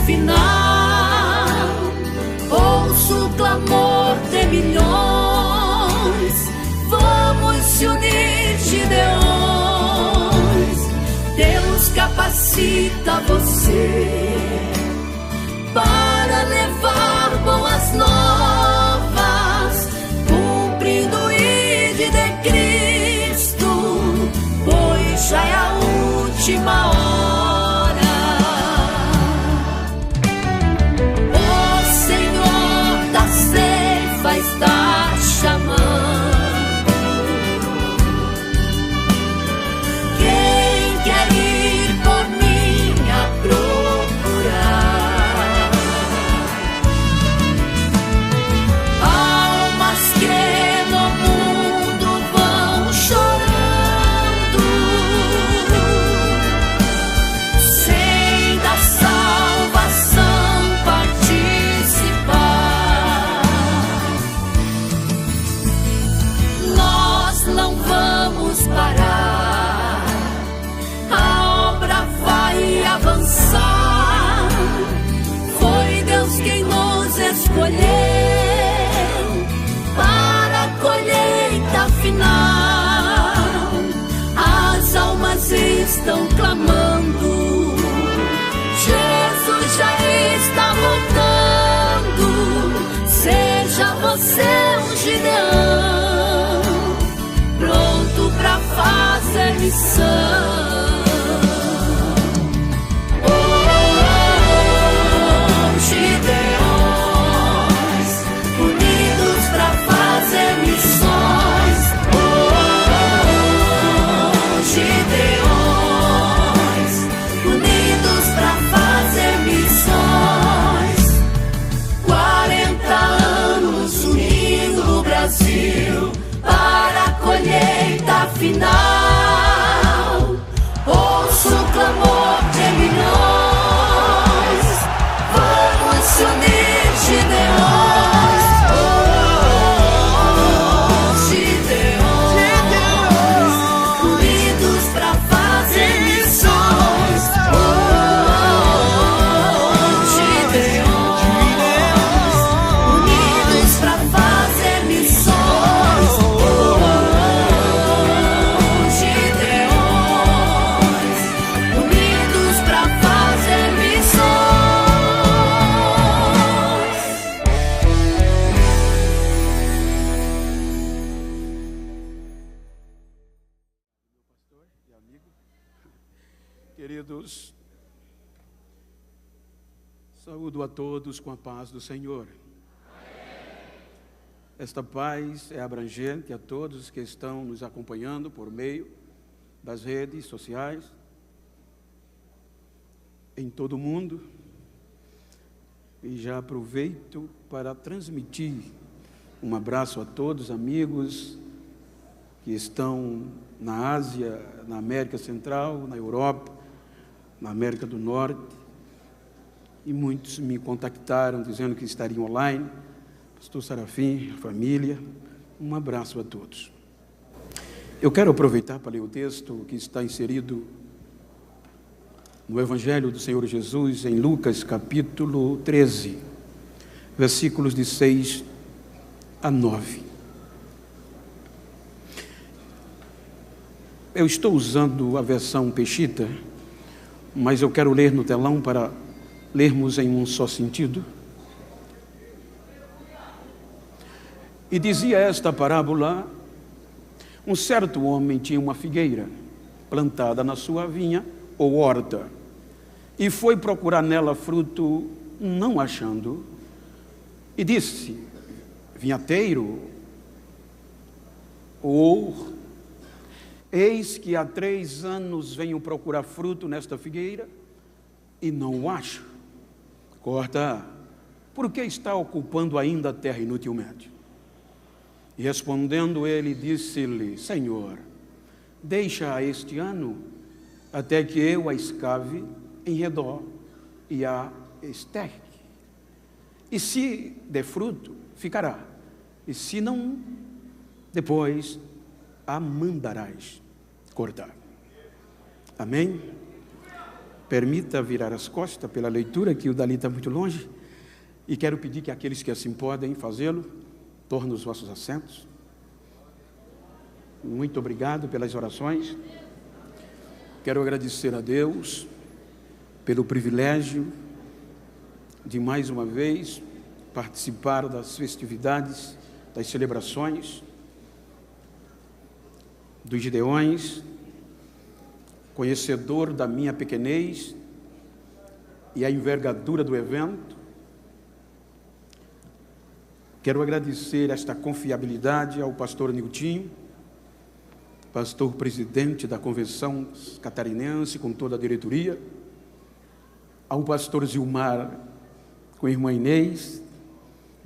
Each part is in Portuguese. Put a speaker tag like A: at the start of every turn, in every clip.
A: final. Ouço o clamor de milhões. Vamos se unir, Gideões. Deus capacita você para levar boas novas, cumprindo o ID de Cristo, pois já é a última hora. O Senhor da ceifa está chamando. Quem quer ir por mim a procurar? Almas que no mundo vão chorando, sem da salvação participar. Nós não vamos parar, a obra vai avançar. Foi Deus quem nos escolheu para a colheita final. As almas estão clamando, Jesus já está voltando. Seja você um Gideão, pronto pra fazer missão. Gideões, unidos pra fazer missões. Gideões, unidos pra fazer missões. 40 anos unindo o Brasil para a colheita final. Ouço o clamor de milhões. Vamos se unir, Gideões. Gideões, unidos pra fazer missões. Gideões, unidos pra fazer missões. Gideões, unidos pra fazer missões.
B: Pastor e amigo, queridos, saúdo a todos com a paz do Senhor. Esta paz é abrangente a todos que estão nos acompanhando por meio das redes sociais, em todo o mundo, e já aproveito para transmitir um abraço a todos, amigos que estão na Ásia, na América Central, na Europa, na América do Norte, e muitos me contactaram dizendo que estariam online. Pastor Serafim, família, um abraço a todos. Eu quero aproveitar para ler o texto que está inserido no Evangelho do Senhor Jesus, em Lucas capítulo 13, versículos de 6 a 9. Eu estou usando a versão Peshitta, mas eu quero ler no telão para lermos em um só sentido. E dizia esta parábola: um certo homem tinha uma figueira plantada na sua vinha ou horta, e foi procurar nela fruto, não achando, e disse: vinhateiro, eis que há 3 anos venho procurar fruto nesta figueira e não o acho. Corta, por que está ocupando ainda a terra inutilmente? E respondendo ele, disse-lhe: Senhor, deixa este ano, até que eu a escave em redor e a esterque. E se der fruto, ficará. E se não, depois a mandarás cortar. Amém? permita virar as costas pela leitura, que o dali está muito longe, e quero pedir que aqueles que assim podem fazê-lo, tornem os vossos assentos. Muito obrigado pelas orações. Quero agradecer a Deus pelo privilégio de mais uma vez participar das festividades, das celebrações dos Gideões, conhecedor da minha pequenez e a envergadura do evento. Quero agradecer esta confiabilidade ao pastor Niltinho, pastor presidente da Convenção Catarinense, com toda a diretoria, ao pastor Zilmar, com a irmã Inês,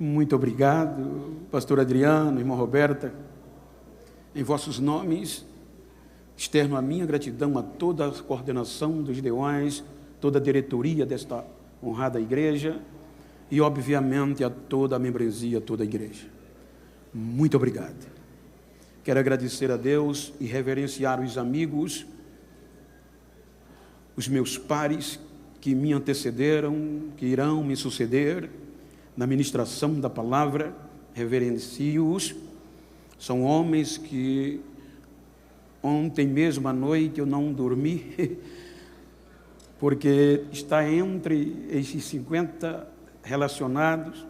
B: muito obrigado, pastor Adriano, irmã Roberta, em vossos nomes, externo a minha gratidão a toda a coordenação dos Gideões, toda a diretoria desta honrada igreja e, obviamente, a toda a membresia, toda a igreja. Muito obrigado. Quero agradecer a Deus e reverenciar os amigos, os meus pares que me antecederam, que irão me suceder na ministração da palavra. Reverencio-os. São homens que ontem mesmo à noite eu não dormi, porque está entre esses 50 relacionados.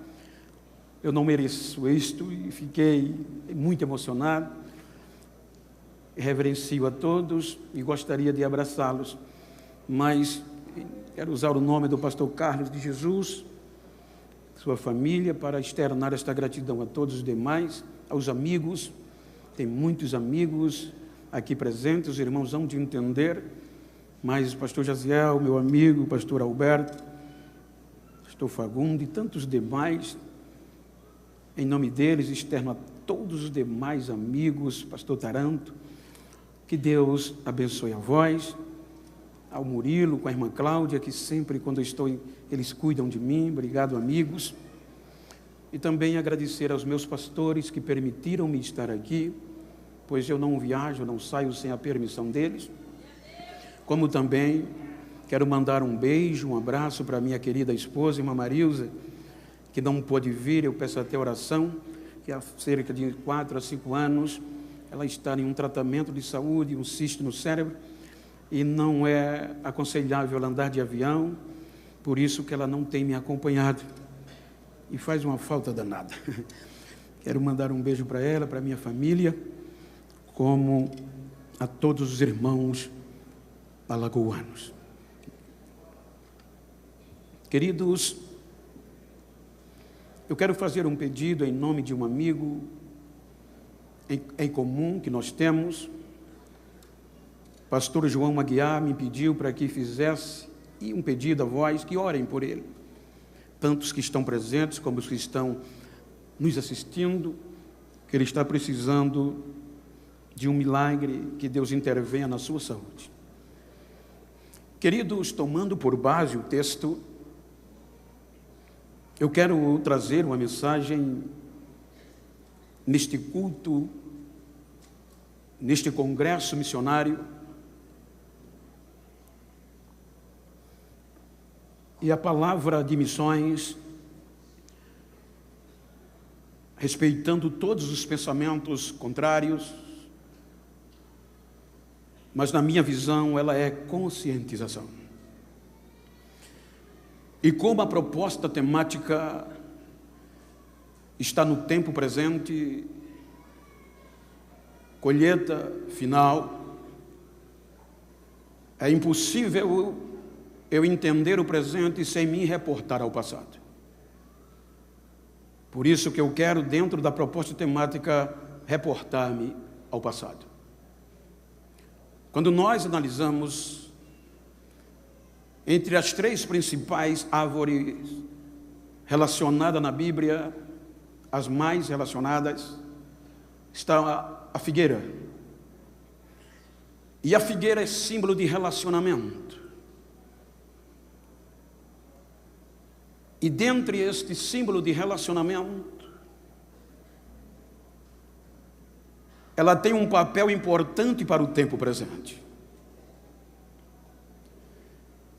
B: Eu não mereço isto e fiquei muito emocionado. Reverencio a todos e gostaria de abraçá-los, mas quero usar o nome do pastor Carlos de Jesus, sua família, para externar esta gratidão a todos os demais, aos amigos. Tem muitos amigos aqui presentes, os irmãos hão de entender, mas o pastor Jaziel, meu amigo, o pastor Alberto, pastor Fagundo e tantos demais, em nome deles, externo a todos os demais amigos, pastor Taranto, que Deus abençoe a vós, ao Murilo, com a irmã Cláudia, que sempre quando eu estou, eles cuidam de mim. Obrigado, amigos. E também agradecer aos meus pastores que permitiram-me estar aqui, pois eu não viajo, não saio sem a permissão deles. Como também quero mandar um beijo, um abraço para a minha querida esposa, irmã Marilza, que não pôde vir. Eu peço até oração, que há cerca de 4 a 5 anos, ela está em um tratamento de saúde, um cisto no cérebro, e não é aconselhável andar de avião, por isso que ela não tem me acompanhado, e faz uma falta danada. Quero mandar um beijo para ela, para a minha família, como a todos os irmãos alagoanos. Queridos, eu quero fazer um pedido em nome de um amigo em comum que nós temos. Pastor João Aguiar me pediu para que fizesse um pedido a vós, que orem por ele. Tantos que estão presentes, como os que estão nos assistindo, que ele está precisando de um milagre, que Deus intervenha na sua saúde. Queridos, tomando por base o texto, eu quero trazer uma mensagem neste culto, neste congresso missionário. E a palavra de missões, respeitando todos os pensamentos contrários, mas na minha visão ela é conscientização. E como a proposta temática está no tempo presente, colheita final, é impossível eu entender o presente sem me reportar ao passado. Por isso que eu quero, dentro da proposta temática, reportar-me ao passado. Quando nós analisamos entre as 3 principais árvores relacionadas na Bíblia, as mais relacionadas, está a figueira. E a figueira é símbolo de relacionamento. E dentre este símbolo de relacionamento, ela tem um papel importante para o tempo presente.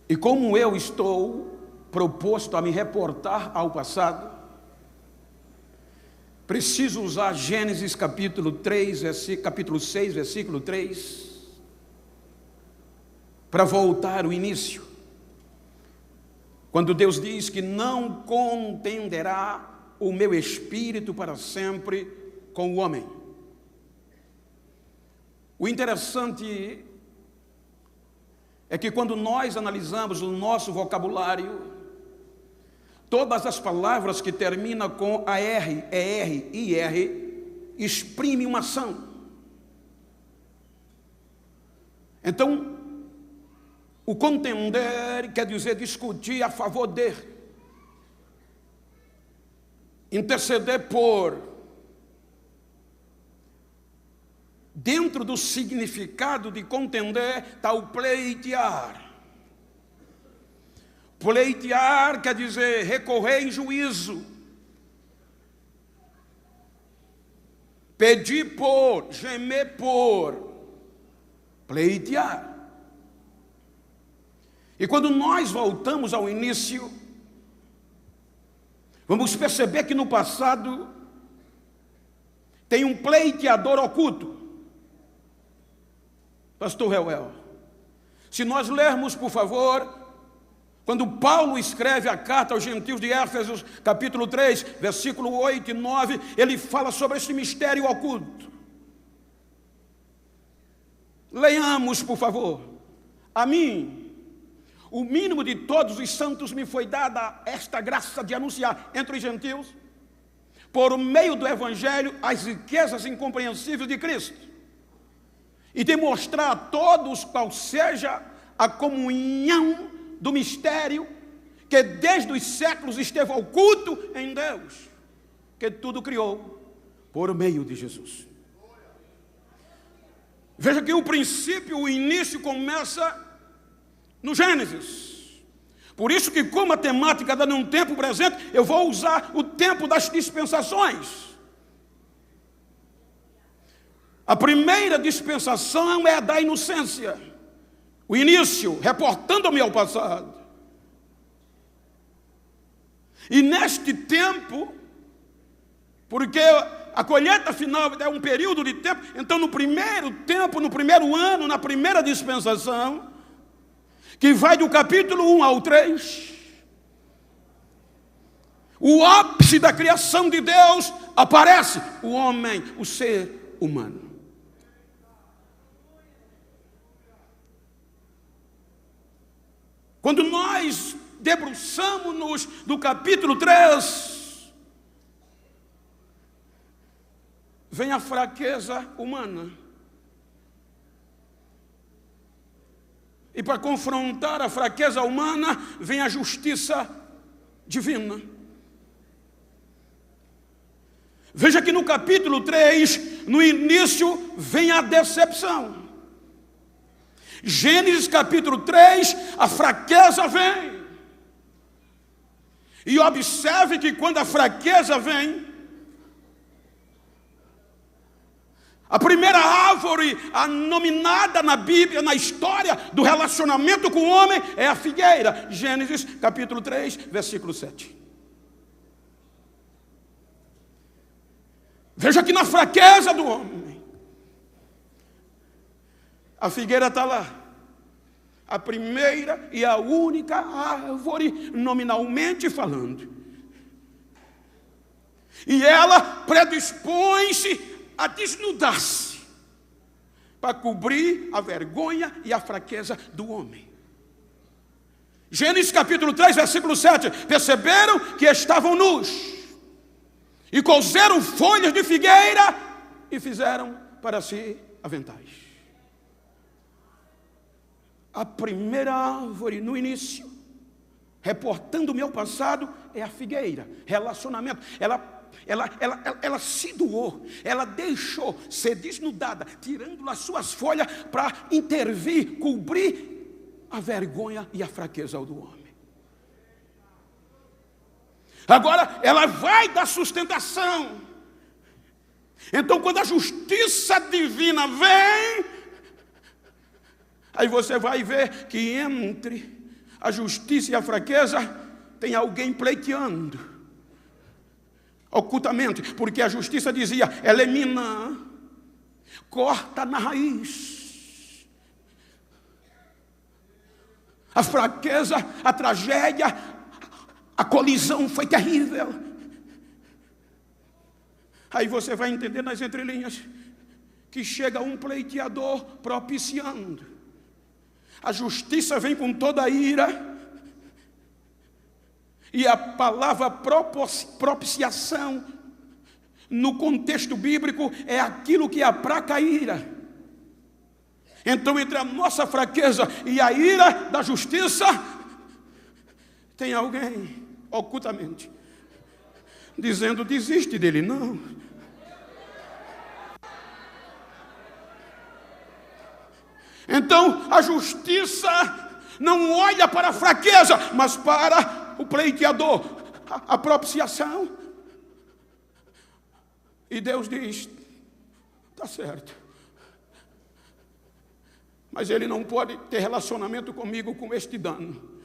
B: E como eu estou proposto a me reportar ao passado, preciso usar Gênesis capítulo 6, versículo 3, para voltar ao início, quando Deus diz que não contenderá o meu espírito para sempre com o homem. O interessante é que quando nós analisamos o nosso vocabulário, todas as palavras que terminam com AR, ER, IR, exprimem uma ação. Então, o contender quer dizer discutir a favor de, interceder por. Dentro do significado de contender está o pleitear. Pleitear quer dizer recorrer em juízo, pedir por, gemer por, pleitear. E quando nós voltamos ao início, vamos perceber que no passado tem um pleiteador oculto. Pastor Reuel, se nós lermos, por favor, quando Paulo escreve a carta aos gentios de Éfeso, capítulo 3, versículo 8 e 9, ele fala sobre esse mistério oculto. Leiamos, por favor. A mim, o mínimo de todos os santos, me foi dada esta graça de anunciar entre os gentios, por meio do evangelho, as riquezas incompreensíveis de Cristo, e demonstrar a todos qual seja a comunhão do mistério que desde os séculos esteve oculto em Deus, que tudo criou por meio de Jesus. Veja que o princípio, o início começa no Gênesis. Por isso que, como a temática dá num tempo presente, eu vou usar o tempo das dispensações. A primeira dispensação é a da inocência, o início, reportando-me ao passado. E neste tempo, porque a colheita final é um período de tempo, então no primeiro tempo, no primeiro ano, na primeira dispensação, que vai do capítulo 1 ao 3, o ápice da criação de Deus, aparece o homem, o ser humano. Quando nós debruçamos-nos do capítulo 3, vem a fraqueza humana. E para confrontar a fraqueza humana, vem a justiça divina. Veja que no capítulo 3, no início, vem a decepção. Gênesis capítulo 3, a fraqueza vem. E observe que quando a fraqueza vem, a primeira árvore nominada na Bíblia, na história do relacionamento com o homem, é a figueira. Gênesis capítulo 3, versículo 7. Veja que na fraqueza do homem, a figueira está lá. A primeira e a única árvore, nominalmente falando. E ela predispõe-se a desnudar-se, para cobrir a vergonha e a fraqueza do homem. Gênesis capítulo 3, versículo 7. Perceberam que estavam nus, e cozeram folhas de figueira, e fizeram para si aventais. A primeira árvore no início, reportando o meu passado, é a figueira. Relacionamento. Ela se doou, ela deixou ser desnudada, tirando as suas folhas para intervir, cobrir a vergonha e a fraqueza do homem. Agora ela vai dar sustentação. Então, quando a justiça divina vem, aí você vai ver que entre a justiça e a fraqueza, tem alguém pleiteando, ocultamente, porque a justiça dizia, elimina, corta na raiz. A fraqueza, a tragédia, a colisão foi terrível. Aí você vai entender nas entrelinhas que chega um pleiteador propiciando. A justiça vem com toda a ira. E a palavra propiciação, no contexto bíblico, é aquilo que aplaca a ira. Então, entre a nossa fraqueza e a ira da justiça, tem alguém, ocultamente, dizendo, desiste dele. Não. Então, a justiça não olha para a fraqueza, mas para o pleiteador, a propiciação. E Deus diz, está certo, mas ele não pode ter relacionamento comigo com este dano.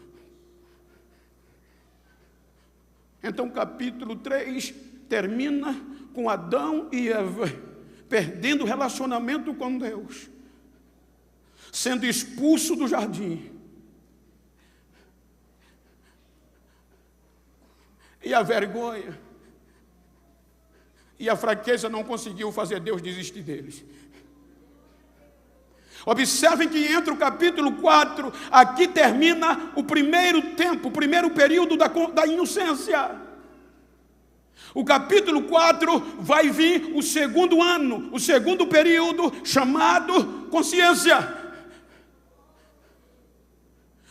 B: Então capítulo 3 termina com Adão e Eva perdendo o relacionamento com Deus, sendo expulso do jardim. E a vergonha e a fraqueza não conseguiu fazer Deus desistir deles. Observem que entre o capítulo 4, aqui termina o primeiro tempo, o primeiro período da inocência. O capítulo 4 vai vir o segundo ano, o segundo período, chamado consciência.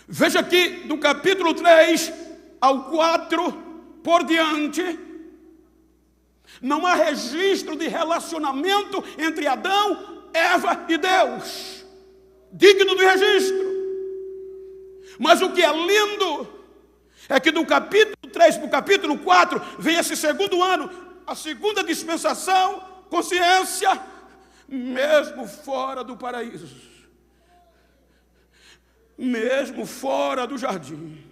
B: Veja que do capítulo 3 ao 4 por diante, não há registro de relacionamento entre Adão, Eva e Deus, digno de registro. Mas o que é lindo é que do capítulo 3 para o capítulo 4 vem esse segundo ano, a segunda dispensação, consciência, mesmo fora do paraíso, mesmo fora do jardim,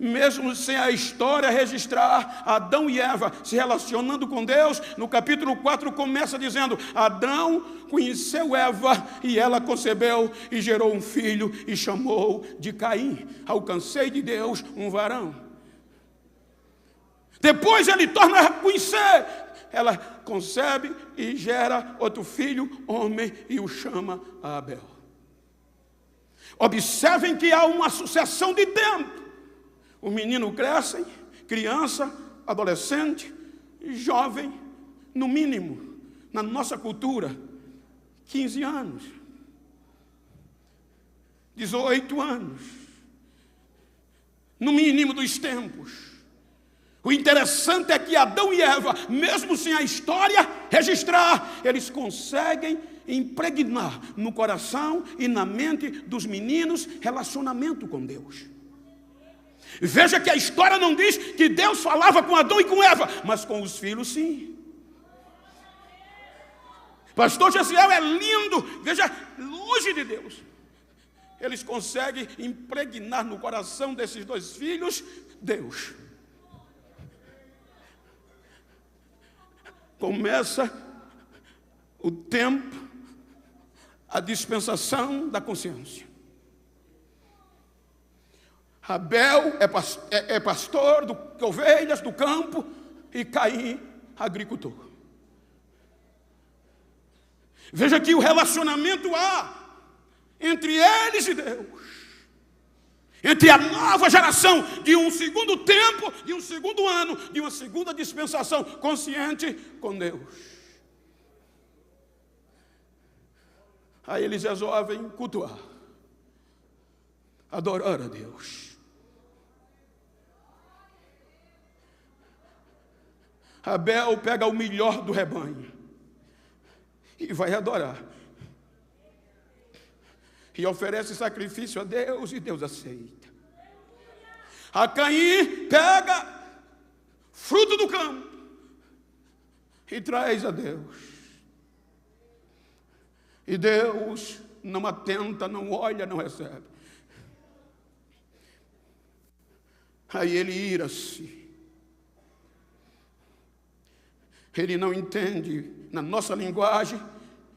B: mesmo sem a história registrar Adão e Eva se relacionando com Deus. No capítulo 4 começa dizendo, Adão conheceu Eva e ela concebeu e gerou um filho e chamou de Caim. Alcancei de Deus um varão. Depois ele torna a conhecer, ela concebe e gera outro filho, homem, e o chama Abel. Observem que há uma sucessão de tempo. O menino cresce, criança, adolescente, jovem, no mínimo, na nossa cultura, 15 anos, 18 anos, no mínimo dos tempos. O interessante é que Adão e Eva, mesmo sem a história registrar, eles conseguem impregnar no coração e na mente dos meninos relacionamento com Deus. Veja que a história não diz que Deus falava com Adão e com Eva, mas com os filhos sim. Pastor Gessiel é lindo, veja, longe de Deus. Eles conseguem impregnar no coração desses dois filhos Deus. Começa o tempo, a dispensação da consciência. Abel é pastor de ovelhas do campo e Caim, agricultor. Veja que o relacionamento há entre eles e Deus, entre a nova geração de um segundo tempo, de um segundo ano, de uma segunda dispensação consciente com Deus. Aí eles resolvem cultuar, adorar a Deus. Abel pega o melhor do rebanho e vai adorar. E oferece sacrifício a Deus e Deus aceita. A Caim pega fruto do campo e traz a Deus. E Deus não atenta, não olha, não recebe. Aí ele ira-se. Ele não entende, na nossa linguagem,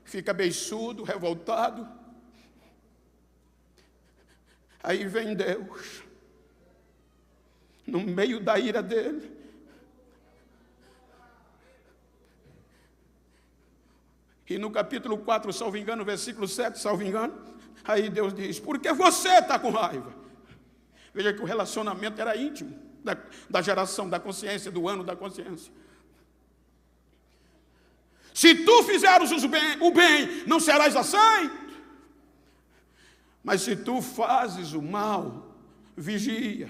B: fica beiçudo, revoltado. Aí vem Deus, no meio da ira dele, e no capítulo 4, salvo engano, versículo 7, salvo engano, aí Deus diz: por que você está com raiva? Veja que o relacionamento era íntimo, da geração, da consciência, do ano da consciência. Se tu fizeres o bem, não serás aceito. Mas se tu fazes o mal, vigia,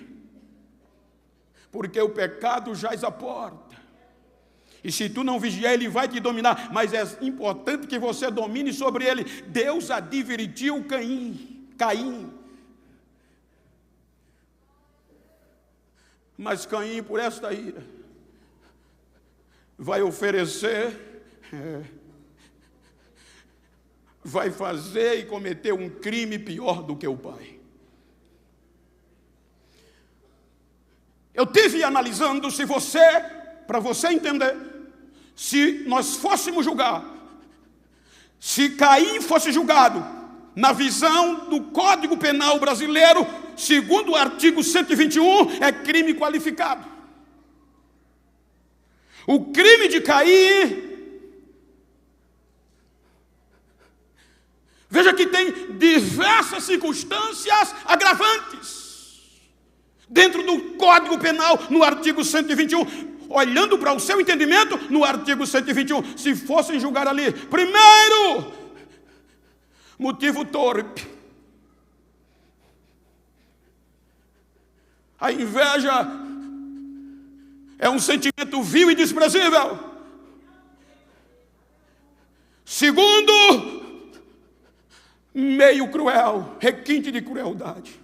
B: porque o pecado jaz à porta. E se tu não vigiar, ele vai te dominar. Mas é importante que você domine sobre ele. Deus advertiu Caim. Mas Caim, por esta ira, vai oferecer, vai fazer e cometer um crime pior do que o pai. Eu tive analisando para você entender, se nós fôssemos julgar, se Caim fosse julgado na visão do Código Penal brasileiro, segundo o artigo 121, é crime qualificado. O crime de Caim, veja que tem diversas circunstâncias agravantes dentro do Código Penal, no artigo 121. Olhando para o seu entendimento, no artigo 121, se fossem julgar ali, primeiro, motivo torpe. A inveja é um sentimento vil e desprezível. Segundo, meio cruel, requinte de crueldade.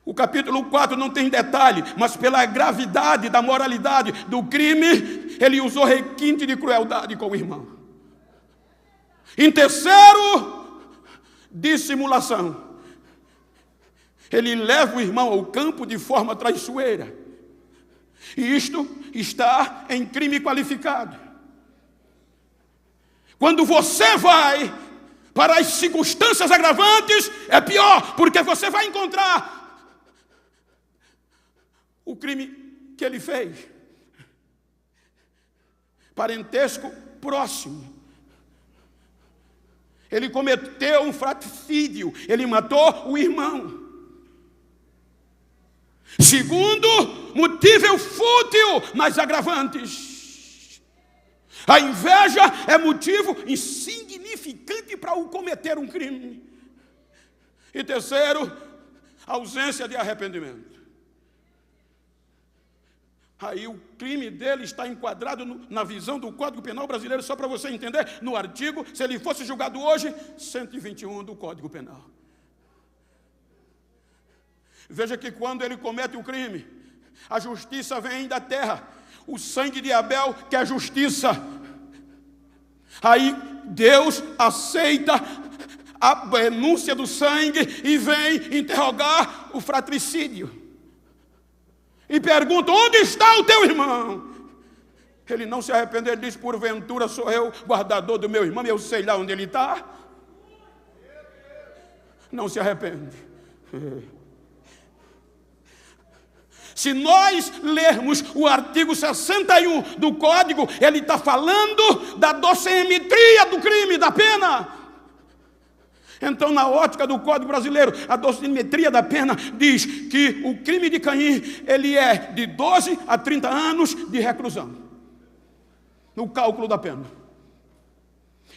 B: O capítulo 4 não tem detalhe, mas pela gravidade da moralidade do crime, ele usou requinte de crueldade com o irmão. Em terceiro, dissimulação. Ele leva o irmão ao campo de forma traiçoeira. E isto está em crime qualificado. Quando você vai para as circunstâncias agravantes, é pior, porque você vai encontrar o crime que ele fez. Parentesco próximo. Ele cometeu um fratricídio, ele matou o irmão. Segundo, motivo fútil, mas agravantes. A inveja é motivo insignificante para o cometer um crime. E terceiro, ausência de arrependimento. Aí o crime dele está enquadrado na visão do Código Penal brasileiro, só para você entender, no artigo, se ele fosse julgado hoje, 121 do Código Penal. Veja que quando ele comete o crime, a justiça vem da terra, o sangue de Abel que é justiça. Aí Deus aceita a denúncia do sangue e vem interrogar o fratricídio. E pergunta: onde está o teu irmão? Ele não se arrependeu, ele diz: porventura sou eu guardador do meu irmão, eu sei lá onde ele está. Não se arrepende. Se nós lermos o artigo 61 do Código, ele está falando da dosimetria do crime, da pena. Então, na ótica do Código Brasileiro, a dosimetria da pena diz que o crime de Caim, ele é de 12 a 30 anos de reclusão, no cálculo da pena.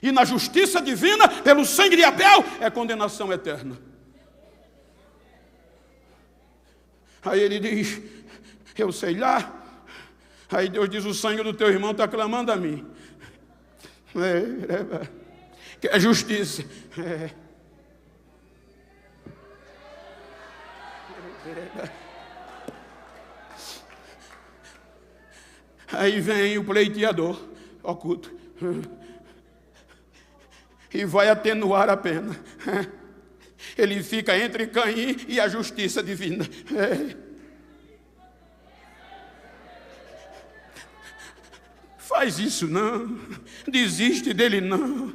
B: E na justiça divina, pelo sangue de Abel, é condenação eterna. Aí ele diz: eu sei lá. Aí Deus diz: o sangue do teu irmão está clamando a mim. Que é justiça. Aí vem o pleiteador oculto e vai atenuar a pena. Ele fica entre Caim e a justiça divina. Faz isso não, desiste dele não.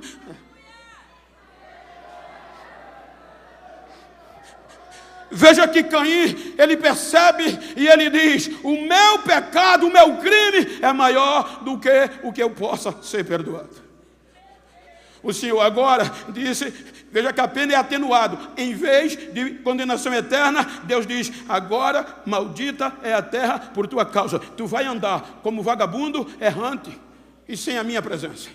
B: Veja que Caim, ele percebe e ele diz: o meu pecado, o meu crime é maior do que o que eu possa ser perdoado. O Senhor agora disse, veja que a pena é atenuado. Em vez de condenação eterna, Deus diz: agora maldita é a terra por tua causa. Tu vai andar como vagabundo errante e sem a minha presença.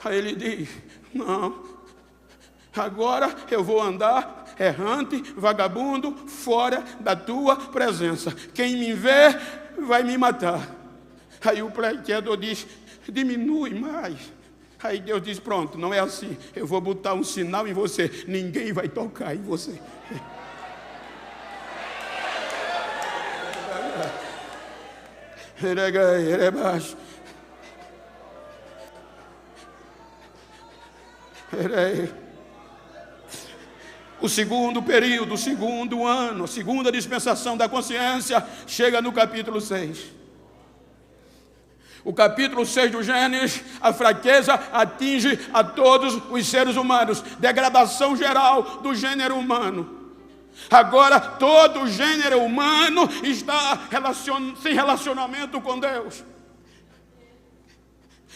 B: Aí ele diz: não, agora eu vou andar errante, vagabundo, fora da tua presença. Quem me vê vai me matar. Aí o pleiteador diz: diminui mais. Aí Deus diz: pronto, não é assim. Eu vou botar um sinal em você. Ninguém vai tocar em você. O segundo período, o segundo ano, a segunda dispensação da consciência chega no capítulo 6. O capítulo 6 do Gênesis, a fraqueza atinge a todos os seres humanos. Degradação geral do gênero humano. Agora todo o gênero humano está sem relacionamento com Deus.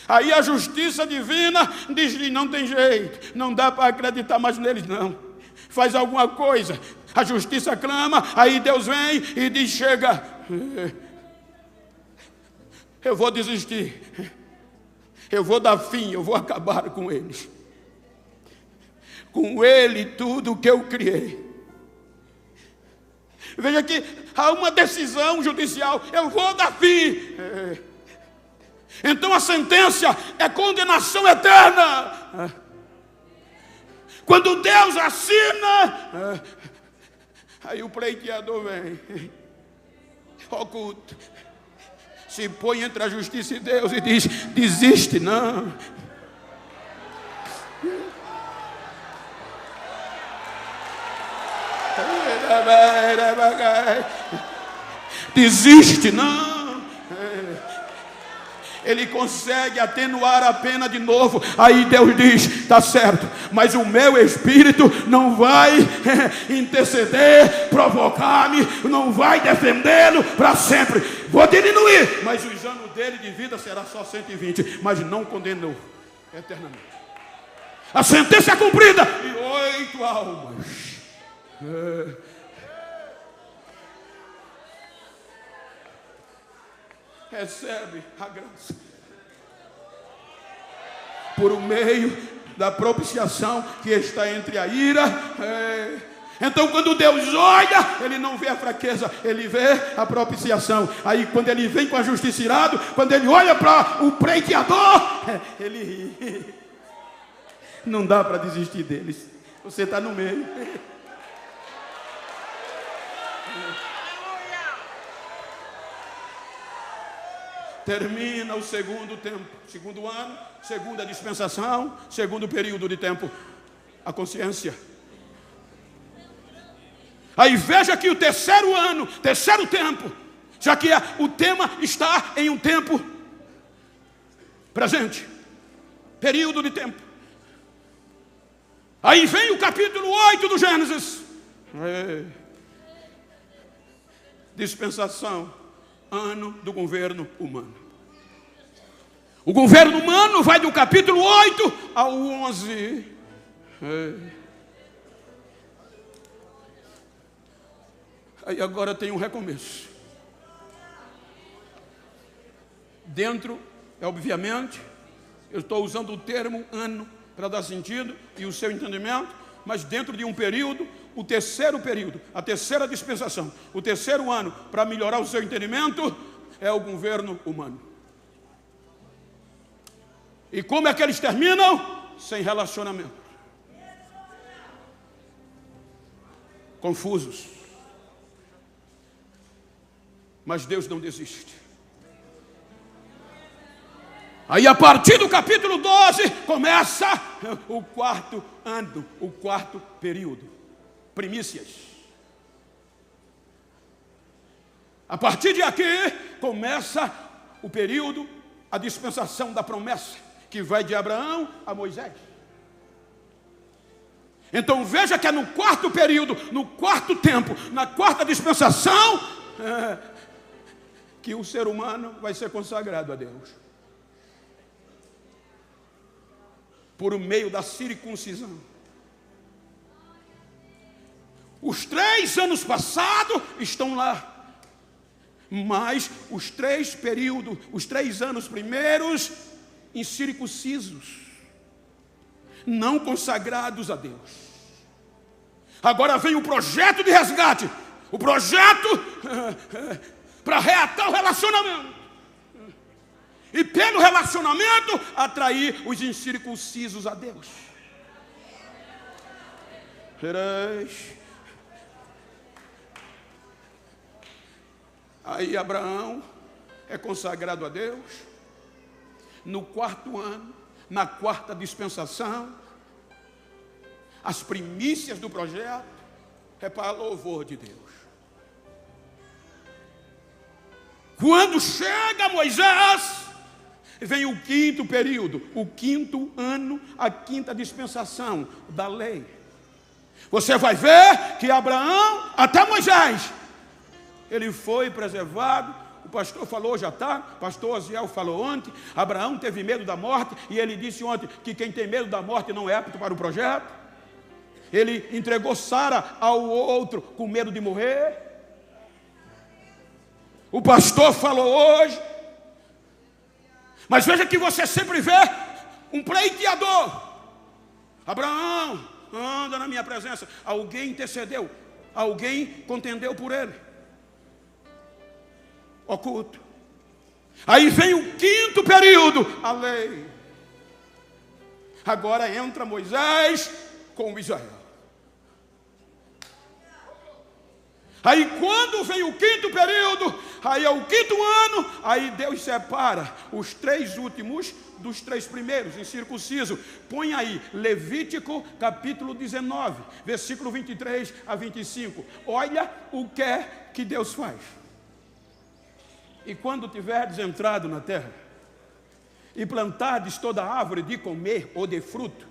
B: Aí a justiça divina diz: não tem jeito, não dá para acreditar mais neles não. Faz alguma coisa. A justiça clama, aí Deus vem e diz: chega, eu vou desistir, eu vou dar fim, eu vou acabar com eles. Com ele tudo que eu criei. Veja que há uma decisão judicial: eu vou dar fim. Então a sentença é condenação eterna. Quando Deus assina, aí o pleiteador vem, oculto, se põe entre a justiça e Deus e diz: desiste não. Desiste não. Ele consegue atenuar a pena de novo. Aí Deus diz: tá certo, mas o meu espírito não vai interceder, provocar-me, não vai defendê-lo para sempre. Vou diminuir, mas os anos dele de vida será só 120, mas não condenou eternamente. A sentença é cumprida e 8 almas. Recebe a graça por meio da propiciação que está entre a ira. Então quando Deus olha, ele não vê a fraqueza, ele vê a propiciação. Aí quando ele vem com a justiça irado, quando ele olha para o pleiteador, ele ri. Não dá para desistir deles. Você está no meio. Termina o segundo tempo, segundo ano, segunda dispensação, segundo período de tempo, a consciência. Aí veja que o terceiro ano, terceiro tempo, já que o tema está em um tempo presente, período de tempo. Aí vem o capítulo 8 do Gênesis. Dispensação, ano do governo humano. O governo humano vai do capítulo 8 ao 11. Aí agora tem um recomeço. Dentro, obviamente, eu estou usando o termo ano para dar sentido e o seu entendimento, mas dentro de um período, o terceiro período, a terceira dispensação, o terceiro ano, para melhorar o seu entendimento, é o governo humano. E como é que eles terminam? Sem relacionamento. Confusos. Mas Deus não desiste. Aí a partir do capítulo 12 começa o quarto ano, o quarto período. Primícias. A partir de aqui começa o período, a dispensação da promessa, que vai de Abraão a Moisés. Então veja que é no quarto período, no quarto tempo, na quarta dispensação, que o ser humano vai ser consagrado a Deus. Por meio da circuncisão. Os 3 anos passados estão lá. Mas os 3 períodos, os 3 anos primeiros, incircuncisos. Não consagrados a Deus. Agora vem o projeto de resgate. O projeto para reatar o relacionamento. E pelo relacionamento atrair os incircuncisos a Deus. Aí Abraão é consagrado a Deus. No quarto ano, na quarta dispensação, as primícias do projeto é para louvor de Deus. Quando chega Moisés, vem o quinto período, o quinto ano, a quinta dispensação da lei. Você vai ver que Abraão, até Moisés, ele foi preservado. O pastor falou hoje à tarde, o pastor Osiel falou ontem, Abraão teve medo da morte, e ele disse ontem que quem tem medo da morte não é apto para o projeto. Ele entregou Sara ao outro com medo de morrer. O pastor falou hoje. Mas veja que você sempre vê um pleiteador. Abraão, anda na minha presença. Alguém intercedeu, alguém contendeu por ele. Oculto. Aí vem o quinto período, a lei. Agora entra Moisés com Israel. Aí quando vem o quinto período, aí é o quinto ano, aí Deus separa os 3 últimos dos 3 primeiros, incircunciso. Põe aí, Levítico capítulo 19, versículo 23 a 25. Olha o que é que Deus faz. E quando tiverdes entrado na terra, e plantardes toda árvore de comer ou de fruto,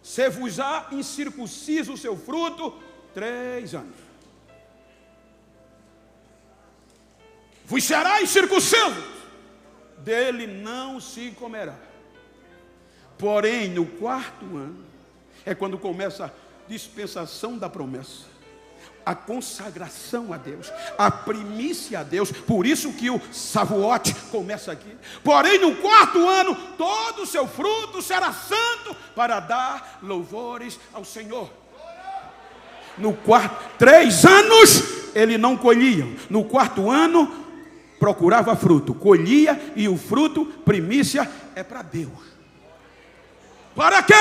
B: se vos há incircunciso o seu fruto, 3 anos. Vos será incircunciso, dele não se comerá. Porém, no quarto ano, é quando começa a dispensação da promessa, a consagração a Deus, a primícia a Deus. Por isso que o Shavuot começa aqui. Porém, no quarto ano, todo o seu fruto será santo, para dar louvores ao Senhor. No quarto, 3 anos, ele não colhia. No quarto ano, procurava fruto, colhia, e o fruto, primícia, é para Deus. Para quê?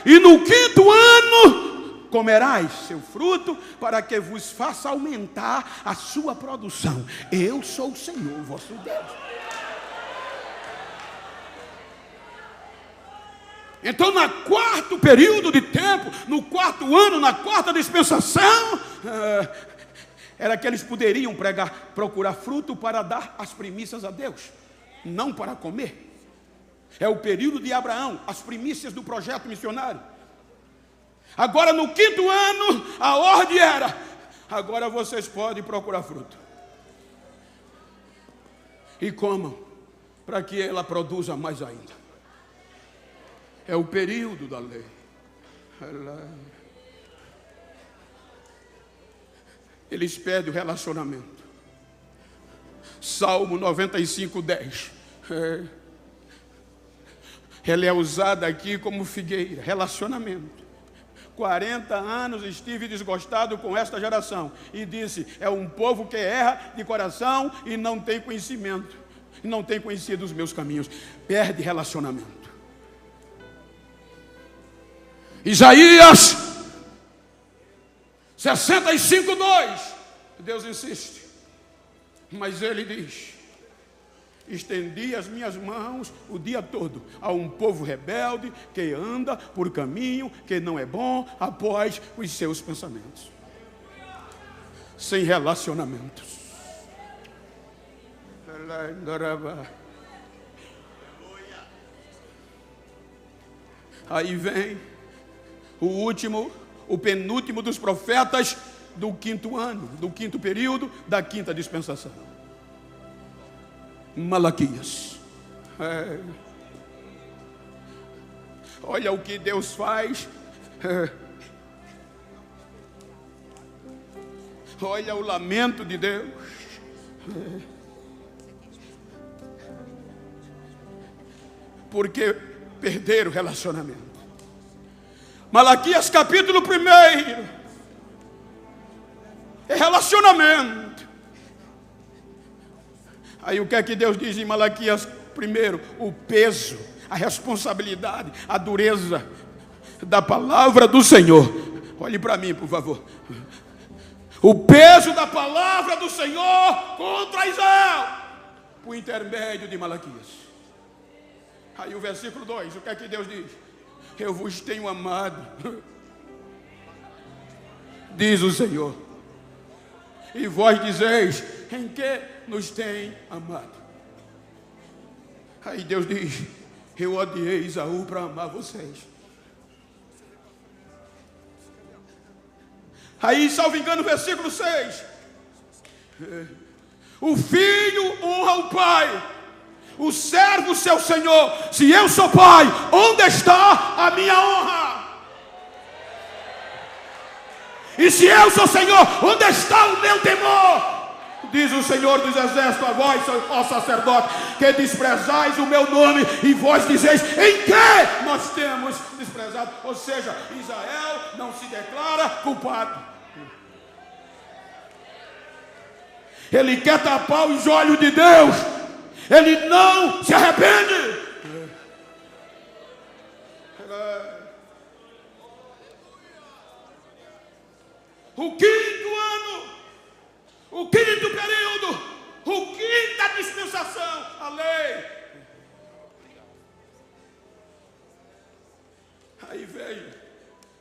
B: E no quinto ano comerás seu fruto, para que vos faça aumentar a sua produção. Eu sou o Senhor, vosso Deus. Então, no quarto período de tempo, no quarto ano, na quarta dispensação, era que eles poderiam procurar fruto para dar as primícias a Deus, não para comer. É o período de Abraão, as primícias do projeto missionário. Agora no quinto ano, a ordem era: agora vocês podem procurar fruto. E comam, para que ela produza mais ainda. É o período da lei. Eles pedem o relacionamento. Salmo 95, 10. Ela é usada aqui como figueira, relacionamento. 40 anos estive desgostado com esta geração, e disse: é um povo que erra de coração e não tem conhecimento, não tem conhecido os meus caminhos. Perde relacionamento. Isaías 65:2. Deus insiste, mas ele diz: estendi as minhas mãos o dia todo a um povo rebelde que anda por caminho que não é bom após os seus pensamentos, sem relacionamentos. Aí vem o penúltimo dos profetas do 5º ano, do 5º período da 5ª dispensação. Malaquias. Olha o que Deus faz. Olha o lamento de Deus. Porque perderam o relacionamento. Malaquias capítulo 1 é relacionamento. Aí o que é que Deus diz em Malaquias 1? O peso, a responsabilidade, a dureza da palavra do Senhor. Olhe para mim, por favor. O peso da palavra do Senhor contra Israel, por intermédio de Malaquias. Aí o versículo 2, o que é que Deus diz? Eu vos tenho amado, diz o Senhor, e vós dizeis, em que nos tem amado? Aí Deus diz, eu odiei Esaú para amar vocês. Aí, salvo engano, versículo 6, o filho honra o pai, o servo seu senhor. Se eu sou pai, onde está a minha honra? E se eu sou Senhor, onde está o meu temor? Diz o Senhor dos Exércitos a vós, ó sacerdote, que desprezais o meu nome, e vós dizeis, em que nós temos desprezado? Ou seja, Israel não se declara culpado. Ele quer tapar os olhos de Deus. Ele não se arrepende. O 5º ano, o 5º período, o 5ª dispensação, a lei. Aí veio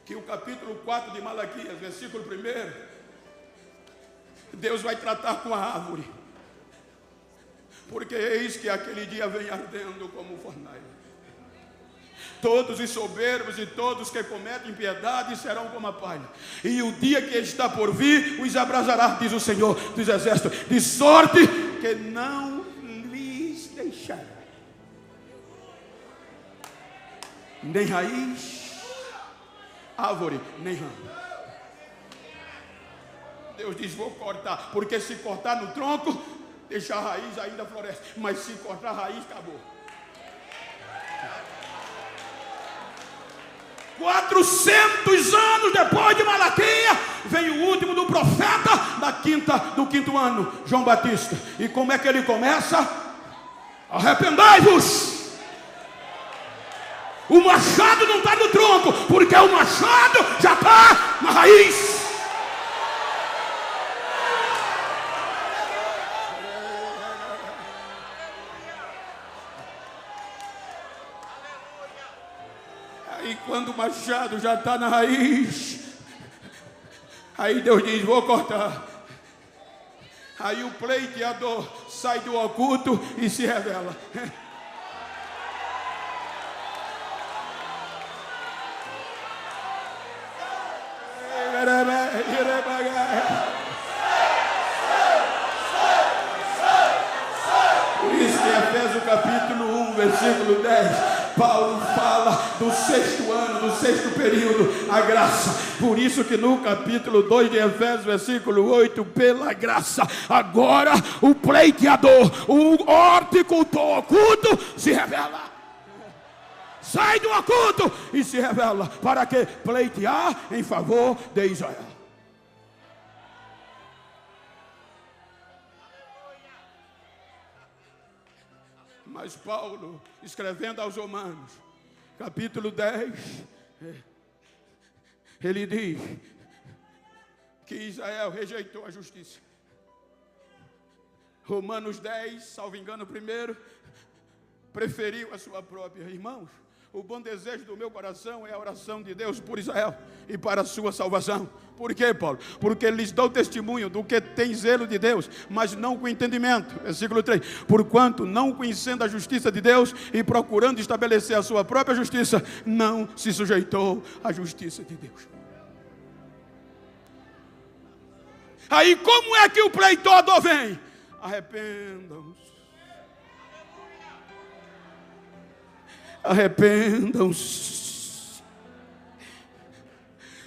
B: que o capítulo 4 de Malaquias, versículo 1, Deus vai tratar com a árvore. Porque eis que aquele dia vem ardendo como fornalha. Todos os soberbos e todos que cometem impiedade serão como a palha. E o dia que está por vir os abrasará, diz o Senhor dos Exércitos, de sorte que não lhes deixará nem raiz, árvore, nem ramo. Deus diz, vou cortar, porque se cortar no tronco, deixar a raiz ainda floresce, mas se cortar a raiz, acabou. 400 anos depois de Malaquias, vem o último do profeta do 5º ano, João Batista. E como é que ele começa? Arrependai-vos. O machado não está no tronco, porque o machado já está na raiz. E quando o machado já está na raiz, aí Deus diz, vou cortar. Aí o pleiteador sai do oculto e se revela. Por isso que Efésios capítulo 1, versículo 10, Paulo fala do 6º ano, do 6º período, a graça. Por isso que no capítulo 2 de Efésios, versículo 8, pela graça, agora o pleiteador, o horticultor oculto se revela. Sai do oculto e se revela. Para que? Pleitear em favor de Israel. Mas Paulo, escrevendo aos Romanos, capítulo 10, ele diz que Israel rejeitou a justiça. Romanos 10, salvo engano, primeiro, preferiu a sua própria. Irmãos, o bom desejo do meu coração é a oração de Deus por Israel e para a sua salvação. Por quê, Paulo? Porque lhes dou testemunho do que tem zelo de Deus, mas não com entendimento. Versículo 3. Porquanto, não conhecendo a justiça de Deus e procurando estabelecer a sua própria justiça, não se sujeitou à justiça de Deus. Aí como é que o pleitador vem? Arrependam-se. Arrependam-se.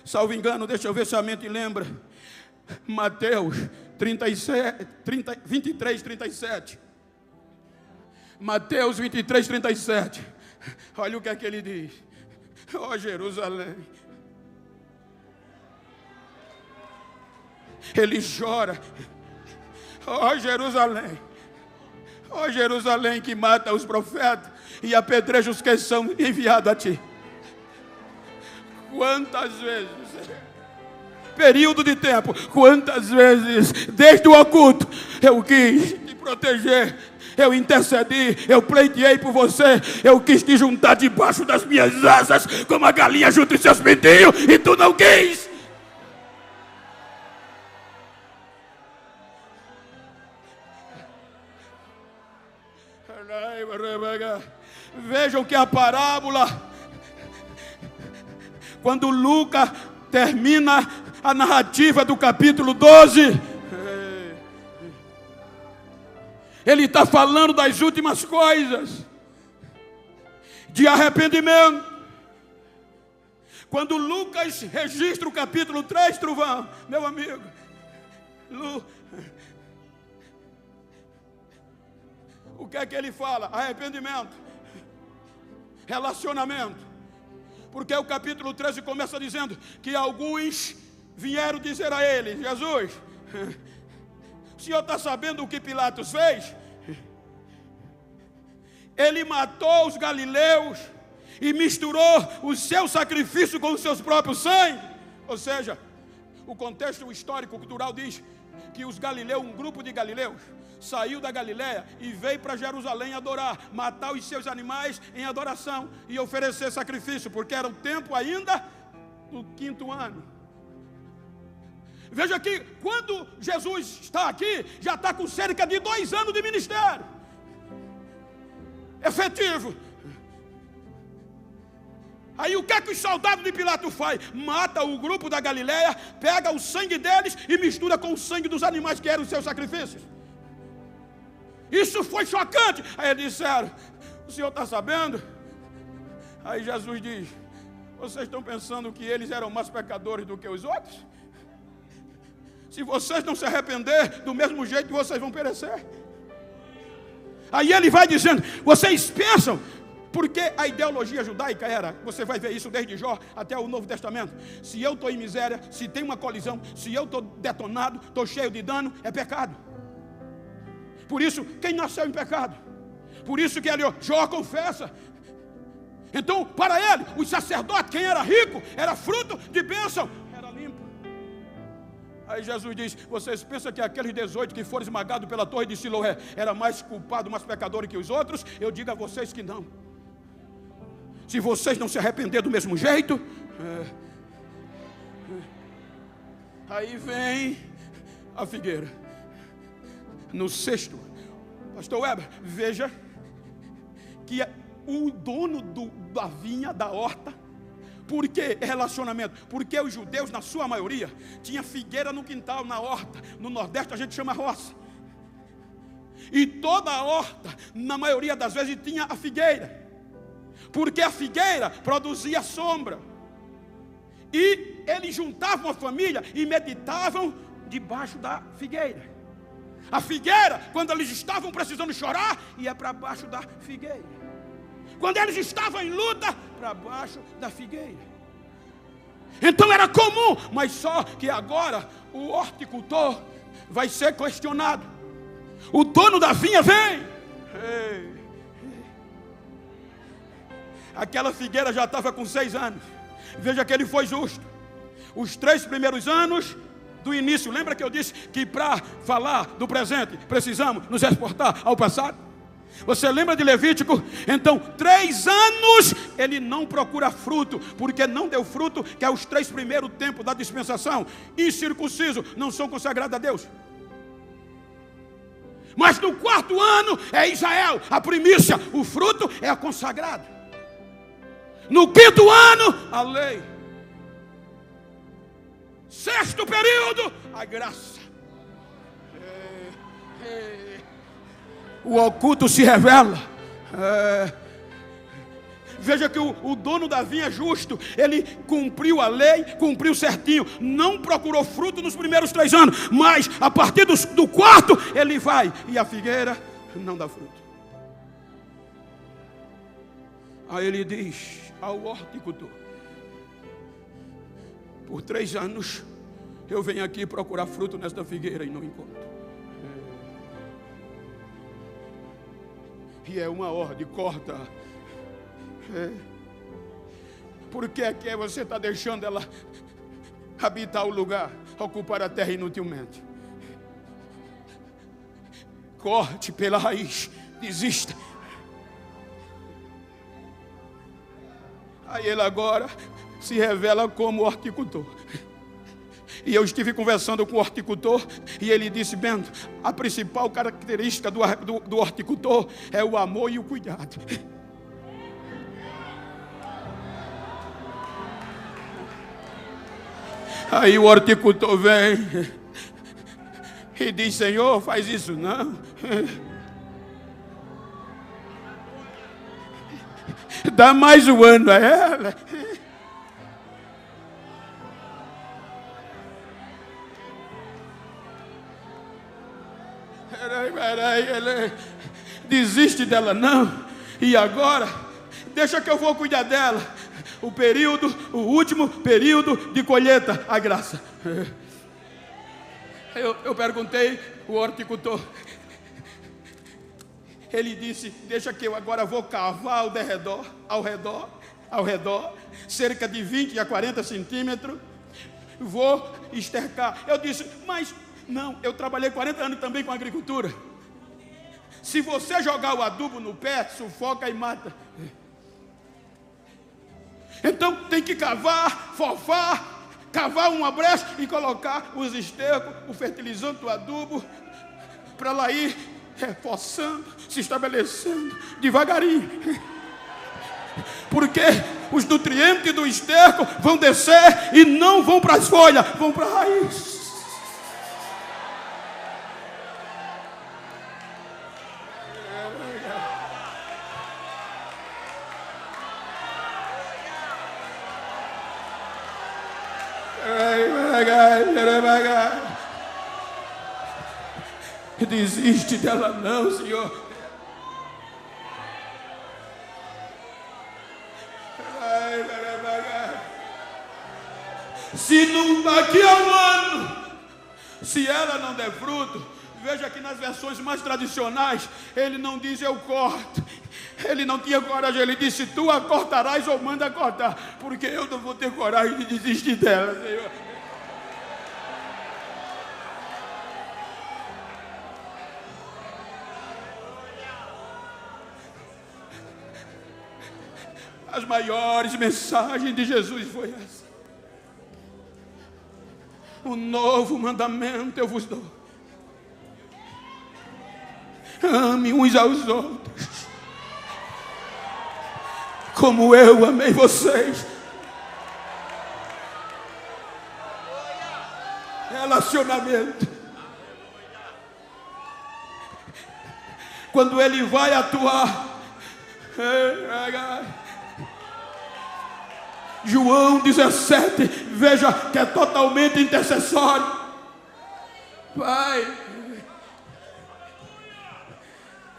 B: Salvo engano, deixa eu ver se a mente lembra. Mateus 23, 37. Mateus 23, 37. Olha o que é que ele diz. Ó Jerusalém. Ele chora. Ó Jerusalém. Ó Jerusalém que mata os profetas e apedreja os que são enviados a ti. Quantas vezes, período de tempo, quantas vezes, desde o oculto, eu quis te proteger, eu intercedi, eu pleiteei por você, eu quis te juntar debaixo das minhas asas, como a galinha junto os seus pintinhos, e tu não quis. Vejam que a parábola, quando Lucas termina a narrativa do capítulo 12, ele está falando das últimas coisas, de arrependimento. Quando Lucas registra o capítulo 3, Truvão, meu amigo, o que é que ele fala? Arrependimento, relacionamento. Porque o capítulo 13 começa dizendo que alguns vieram dizer a ele: Jesus, o senhor está sabendo o que Pilatos fez? Ele matou os galileus e misturou o seu sacrifício com os seus próprios sangue. Ou seja, o contexto histórico cultural diz que os galileus, um grupo de galileus, saiu da Galileia e veio para Jerusalém adorar, matar os seus animais em adoração e oferecer sacrifício, porque era o tempo ainda do 5º ano. Veja que quando Jesus está aqui, já está com cerca de 2 anos de ministério efetivo. Aí o que é que os soldados de Pilatos fazem? Mata o grupo da Galileia, pega o sangue deles e mistura com o sangue dos animais que eram os seus sacrifícios. Isso foi chocante. Aí eles disseram: o senhor está sabendo? Aí Jesus diz: vocês estão pensando que eles eram mais pecadores do que os outros? Se vocês não se arrepender, do mesmo jeito vocês vão perecer. Aí ele vai dizendo: vocês pensam, porque a ideologia judaica era, você vai ver isso desde Jó até o Novo Testamento, se eu estou em miséria, se tem uma colisão, se eu estou detonado, estou cheio de dano, é pecado. Por isso, quem nasceu em pecado? Por isso que ali, Jó confessa. Então, para ele, os sacerdotes, quem era rico, era fruto de bênção, era limpo. Aí Jesus diz: vocês pensam que aqueles 18 que foram esmagados pela torre de Siloé era mais culpado, mais pecador que os outros? Eu digo a vocês que não. Se vocês não se arrepender do mesmo jeito, aí vem a figueira. No 6º, pastor Weber, veja que o dono da vinha, da horta, por que relacionamento? Porque os judeus, na sua maioria, tinha figueira no quintal, na horta. No Nordeste a gente chama roça. E toda a horta, na maioria das vezes, tinha a figueira. Porque a figueira produzia sombra. E eles juntavam a família e meditavam debaixo da figueira. A figueira, quando eles estavam precisando chorar, ia para baixo da figueira. Quando eles estavam em luta, para baixo da figueira. Então era comum, mas só que agora o horticultor vai ser questionado. O dono da vinha vem. Aquela figueira já estava com 6 anos. Veja que ele foi justo. Os 3 primeiros anos do início. Lembra que eu disse que para falar do presente precisamos nos exportar ao passado? Você lembra de Levítico? Então 3 anos ele não procura fruto, porque não deu fruto, que é os 3 primeiros tempos da dispensação. Incircunciso, não são consagrados a Deus. Mas no 4º ano é Israel, a primícia, o fruto é consagrado. No 5º ano, a lei. 6º período, a graça. O oculto se revela. Veja que o dono da vinha é justo. Ele cumpriu a lei, cumpriu certinho. Não procurou fruto nos primeiros 3 anos, mas a partir do 4º ele vai, e a figueira não dá fruto. Aí ele diz ao horticultor: por 3 anos eu venho aqui procurar fruto nesta figueira e não encontro. E é uma ordem, corta. Por que é que você está deixando ela habitar o lugar, ocupar a terra inutilmente? Corte pela raiz, desista. Aí ele agora se revela como horticultor. E eu estive conversando com o horticultor, e ele disse: Bento, a principal característica do horticultor é o amor e o cuidado. Aí o horticultor vem e diz: Senhor, faz isso não. Dá mais um ano a ela. Peraí, ele desiste dela não. E agora, deixa que eu vou cuidar dela. O último período de colheita, a graça. Eu perguntei o horticultor. Ele disse: deixa que eu agora vou cavar ao redor, cerca de 20 a 40 centímetros. Vou estercar. Eu disse: mas não, eu trabalhei 40 anos também com agricultura. Se você jogar o adubo no pé, sufoca e mata. Então tem que cavar, fofar, cavar uma brecha e colocar os estercos, o fertilizante, o adubo, para lá ir reforçando, se estabelecendo devagarinho. Porque os nutrientes do esterco vão descer e não vão para as folhas, vão para a raiz. Desiste dela não, Senhor. Se não daqui a um ano, se ela não der fruto, veja que nas versões mais tradicionais ele não diz eu corto. Ele não tinha coragem, ele disse: tu a cortarás ou manda cortar, porque eu não vou ter coragem de desistir dela, Senhor. As maiores mensagens de Jesus foi essa: um novo mandamento eu vos dou, ame uns aos outros como eu amei vocês. Relacionamento. Quando ele vai atuar, João 17, veja que é totalmente intercessório. Pai,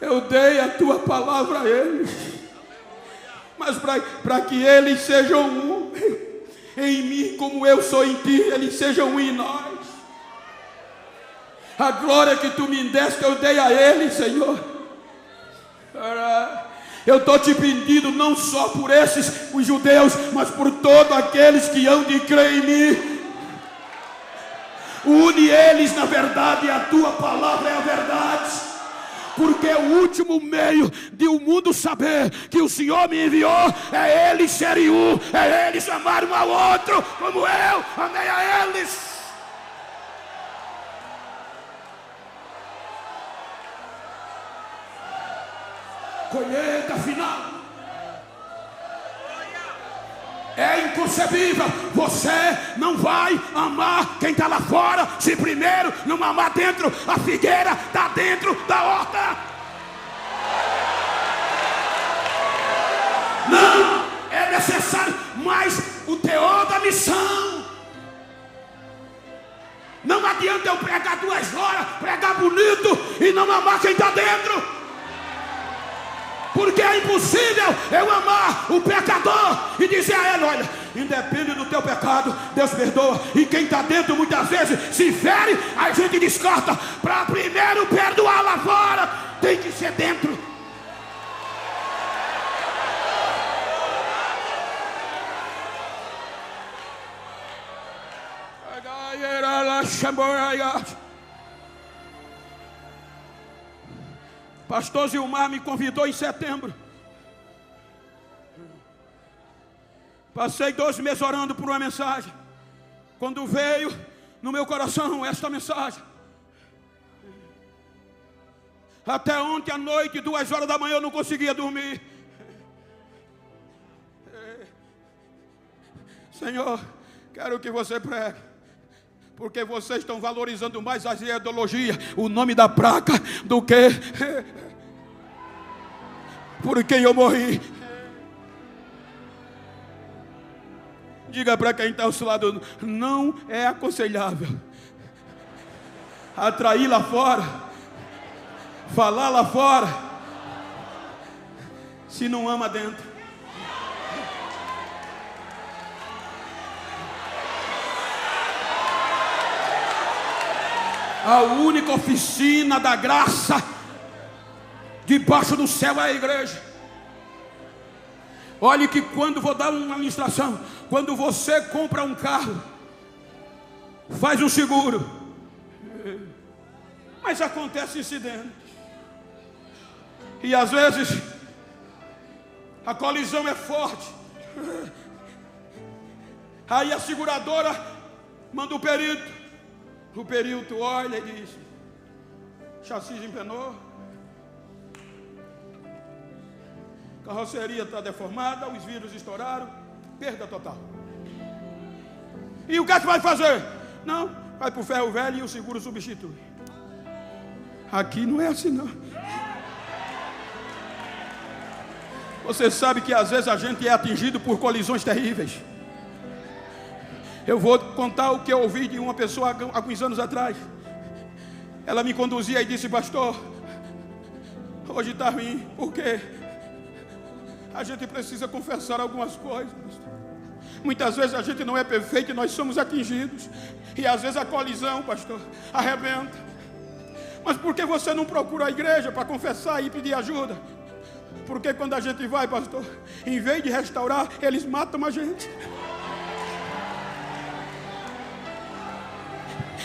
B: eu dei a tua palavra a eles, mas para que eles sejam um em mim, como eu sou em ti, eles sejam um em nós. A glória que tu me deste, eu dei a eles, Senhor. Eu estou te pedindo não só por esses, os judeus, mas por todos aqueles que hão de crer em mim. Une eles na verdade, e a tua palavra é a verdade. Porque o último meio de o mundo saber que o Senhor me enviou é eles serem um, é eles amar um ao outro como eu amei a eles. Colheita final. É inconcebível. Você não vai amar quem está lá fora se primeiro não amar dentro. A figueira está dentro da horta. Não é necessário mais o teor da missão. Não adianta eu pregar 2 horas, pregar bonito e não amar quem está dentro. Porque é impossível eu amar o pecador e dizer a ele: olha, independe do teu pecado, Deus perdoa. E quem está dentro muitas vezes se fere, a gente descarta. Para primeiro perdoar lá fora, tem que ser dentro. Pastor Zilmar me convidou em setembro. Passei 2 meses orando por uma mensagem. Quando veio no meu coração esta mensagem, até ontem à noite, 2 horas da manhã, eu não conseguia dormir. Senhor, quero que você pregue, porque vocês estão valorizando mais a ideologia, o nome da placa, do que por quem eu morri. Diga para quem está ao seu lado: não é aconselhável atrair lá fora, falar lá fora, se não ama dentro. A única oficina da graça debaixo do céu é a igreja. Olhe que quando vou dar uma ministração, quando você compra um carro, faz um seguro, mas acontece incidente, e às vezes a colisão é forte. Aí a seguradora manda o perito. O perito olha e diz: chassi empenou, carroceria está deformada, os vidros estouraram, perda total. E o que é que vai fazer? Não, vai para o ferro velho e o seguro substitui. Aqui não é assim não. Você sabe que às vezes a gente é atingido por colisões terríveis. Eu vou contar o que eu ouvi de uma pessoa há alguns anos atrás. Ela me conduzia e disse: pastor, hoje está ruim, porque a gente precisa confessar algumas coisas. Muitas vezes a gente não é perfeito e nós somos atingidos. E às vezes a colisão, pastor, arrebenta. Mas por que você não procura a igreja para confessar e pedir ajuda? Porque quando a gente vai, pastor, em vez de restaurar, eles matam a gente.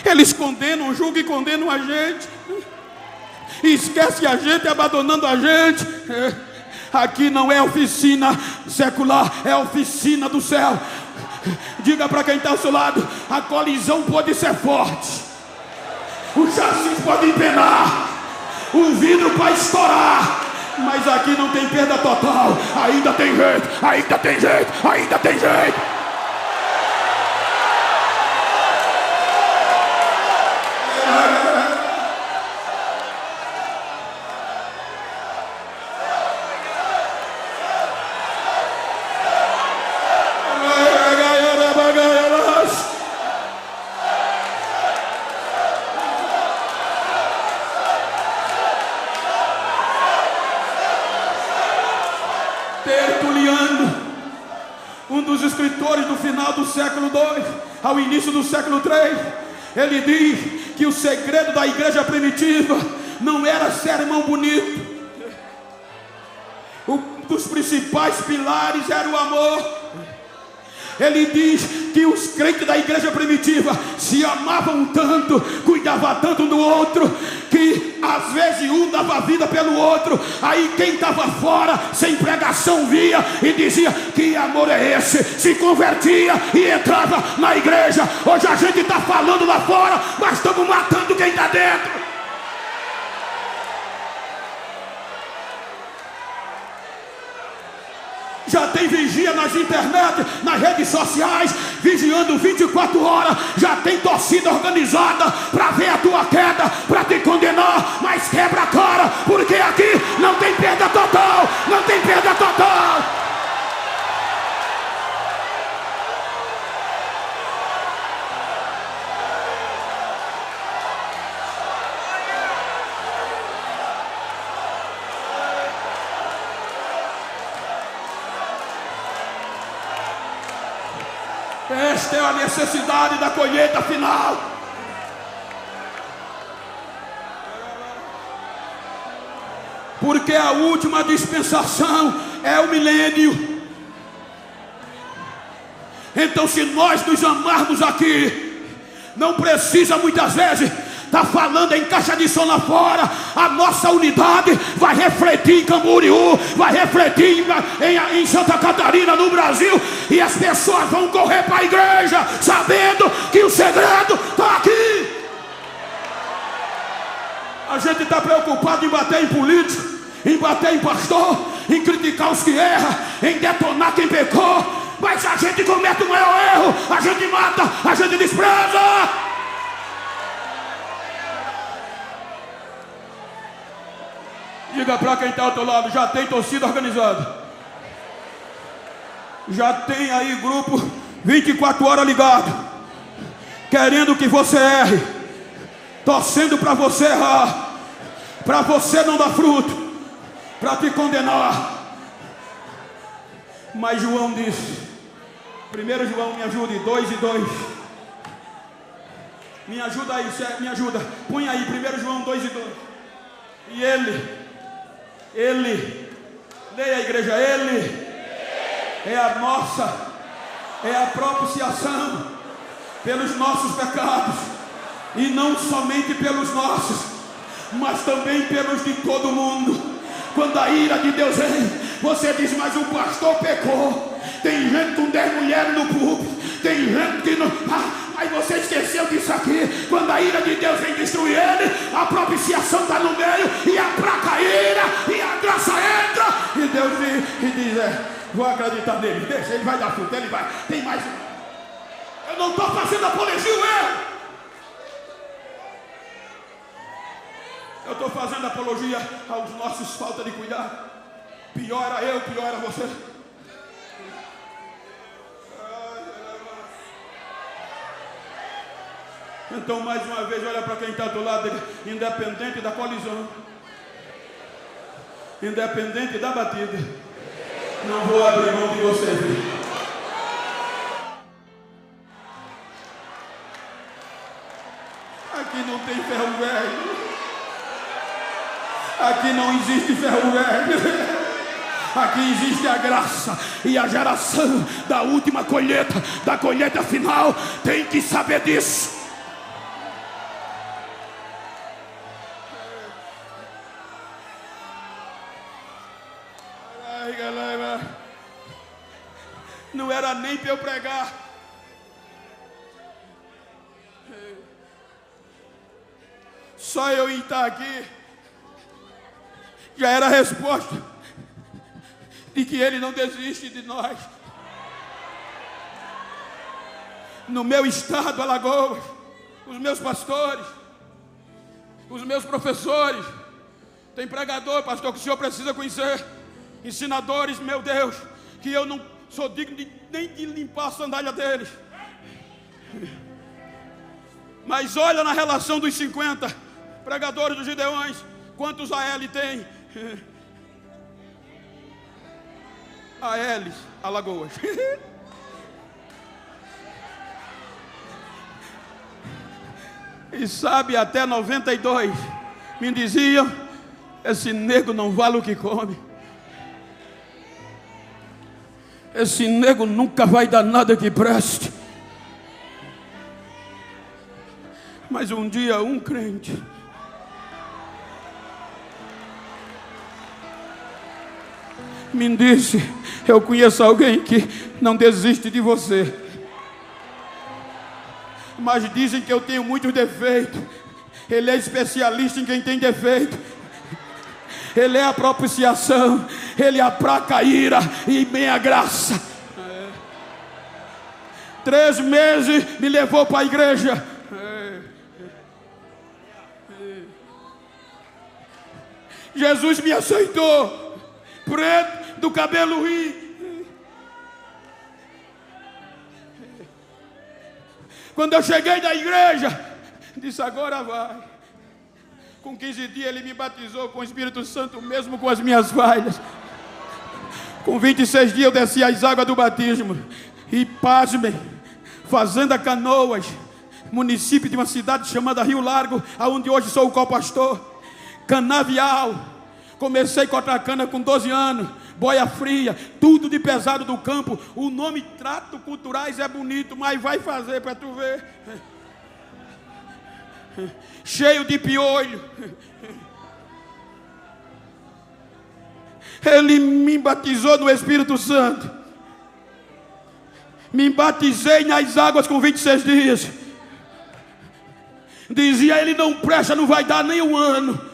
B: Eles condenam, julgam e condenam a gente. E esquece a gente, abandonando a gente. Aqui não é oficina secular, é oficina do céu. Diga para quem está ao seu lado: a colisão pode ser forte, o chassi pode empenar, o vidro pode estourar, mas aqui não tem perda total. Ainda tem jeito, ainda tem jeito, ainda tem jeito. Tertuliano, um dos escritores do final do século II ao início do século III, ele diz que o segredo da igreja primitiva não era sermão bonito. Um dos principais pilares era o amor. Ele diz que os crentes da igreja primitiva se amavam tanto, cuidavam tanto um do outro, que às vezes um dava vida pelo outro. Aí quem estava fora, sem pregação, via e dizia: que amor é esse? Se convertia e entrava na igreja. Hoje a gente está falando lá fora, mas estamos matando quem está dentro. Já tem vigia nas internet, nas redes sociais, vigiando 24 horas. Já tem torcida organizada para ver a tua queda, para te condenar. Mas quebra a cara, porque aqui não tem perda total. Não tem perda total. Esta é a necessidade da colheita final. Porque a última dispensação é o milênio. Então, se nós nos amarmos aqui, não precisa muitas vezes está falando em caixa de som lá fora. A nossa unidade vai refletir em Camboriú, vai refletir em Santa Catarina, no Brasil, e as pessoas vão correr para a igreja sabendo que o segredo está aqui. A gente está preocupado em bater em político, em bater em pastor, em criticar os que erram, em detonar quem pecou. Mas a gente comete o maior erro, a gente mata, a gente despreza. Diga para quem está ao teu lado: já tem torcida organizada, já tem aí grupo 24 horas ligado, querendo que você erre, torcendo para você errar, para você não dar fruto, para te condenar. Mas João disse, 1 João, me ajude, 2 e 2. Me ajuda aí, me ajuda. Põe aí, 1 João 2 e 2. E ele, leia a igreja, ele é a nossa, é a propiciação pelos nossos pecados, e não somente pelos nossos, mas também pelos de todo mundo. Quando a ira de Deus vem, você diz: mas o pastor pecou. Tem gente com 10 mulheres no púlpito, tem gente que não... Aí você esqueceu disso aqui. Quando a ira de Deus vem destruir ele, a propiciação está no meio, e a placa ira, e a graça entra, e Deus diz: vou acreditar nele, deixa, ele vai dar fruto, ele vai. Tem mais. Eu não estou fazendo apologia ao erro, eu estou fazendo apologia aos nossos falta de cuidado. Pior era eu, pior era você. Então, mais uma vez, olha para quem está do lado dele: independente da colisão, independente da batida, não vou abrir mão de você, filho. Aqui não tem ferro velho, aqui não existe ferro velho. Aqui existe a graça, e a geração da última colheita, da colheita final, tem que saber disso. Não era nem para eu pregar. Só eu estar aqui já era a resposta de que Ele não desiste de nós. No meu estado, Alagoas, os meus pastores, os meus professores, tem pregador, pastor, que o senhor precisa conhecer, ensinadores, meu Deus, que eu não sou digno nem de limpar a sandália deles. Mas olha na relação dos 50 pregadores dos Gideões, quantos AL tem? ALs, Alagoas. E sabe, até 92 me diziam: esse nego não vale o que come. esse nego nunca vai dar nada que preste. Mas um dia um crente me disse: eu conheço alguém que não desiste de você, mas dizem que eu tenho muitos defeitos. Ele é especialista em quem tem defeito. Ele é a propiciação, ele aplaca a ira e meia graça. 3 meses me levou para a igreja. Jesus me aceitou, preto, do cabelo rio. Quando eu cheguei da igreja, disse: agora vai. Com 15 dias ele me batizou com o Espírito Santo, mesmo com as minhas falhas. Com 26 dias eu desci as águas do batismo. E pasmem, Fazenda Canoas, município de uma cidade chamada Rio Largo, aonde hoje sou o co-pastor. Canavial, comecei a cortar cana com 12 anos, boia fria, tudo de pesado do campo. O nome Trato Culturais é bonito, mas vai fazer para tu ver. Cheio de piolho. Ele me batizou no Espírito Santo. Me batizei nas águas com 26 dias. Dizia: ele não presta, não vai dar nem um ano.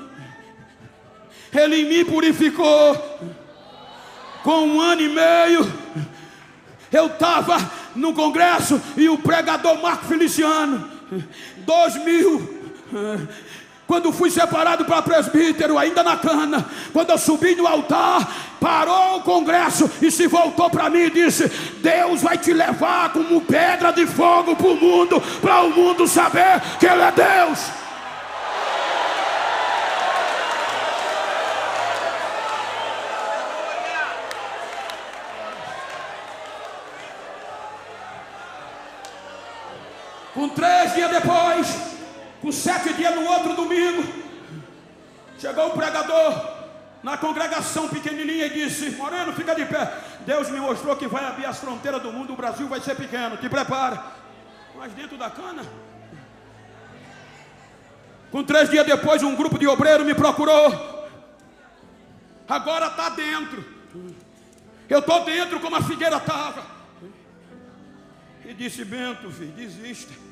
B: Ele me purificou. Com 1 ano e meio, eu estava no congresso e o pregador Marco Feliciano, 2000, quando fui separado para presbítero, ainda na cana, quando eu subi no altar, parou o congresso e se voltou para mim e disse: Deus vai te levar como pedra de fogo para o mundo saber que Ele é Deus. Com 3 dias depois, com 7 dias no outro domingo, chegou o pregador na congregação pequenininha e disse: Moreno, fica de pé. Deus me mostrou que vai abrir as fronteiras do mundo, o Brasil vai ser pequeno, te prepara. Mas dentro da cana. Com 3 dias depois, um grupo de obreiros me procurou. Agora está dentro. Eu estou dentro como a figueira estava. E disse: Bento, filho, desista.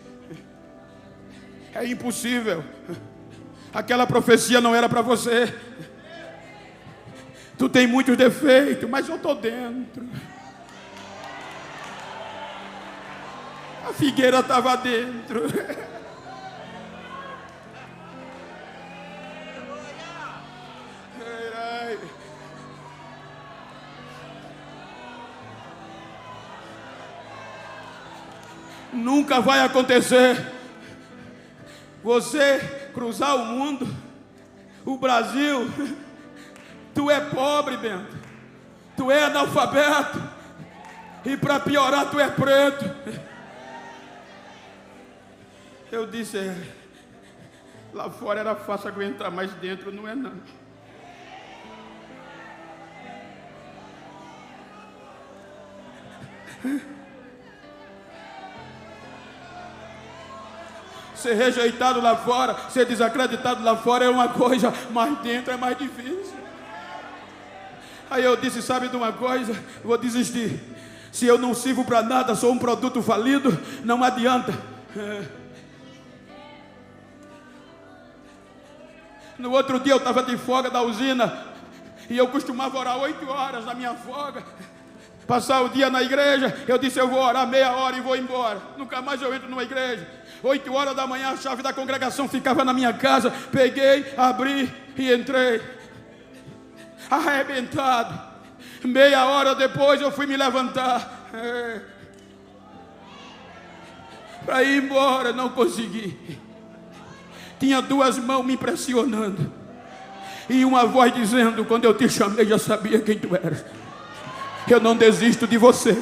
B: É impossível. Aquela profecia não era para você. Tu tem muitos defeitos, mas eu estou dentro. A figueira estava dentro. Nunca vai acontecer você cruzar o mundo, o Brasil. Tu é pobre, Bento. Tu é analfabeto. E para piorar, tu é preto. Eu disse: lá fora era fácil aguentar, mas dentro não é não. Ser rejeitado lá fora, ser desacreditado lá fora é uma coisa, mas dentro é mais difícil. Aí eu disse: sabe de uma coisa? Vou desistir. Se eu não sirvo para nada, sou um produto falido, não adianta. No outro dia eu estava de folga da usina, e eu costumava orar 8 horas na minha folga. Passar o dia na igreja, eu disse: eu vou orar meia hora e vou embora. Nunca mais eu entro numa igreja. 8 horas da manhã a chave da congregação ficava na minha casa. Peguei, abri e entrei. Arrebentado. Meia hora depois eu fui me levantar. Para ir embora, não consegui. Tinha 2 mãos me pressionando. E uma voz dizendo: quando eu te chamei, já sabia quem tu eras. Eu não desisto de você.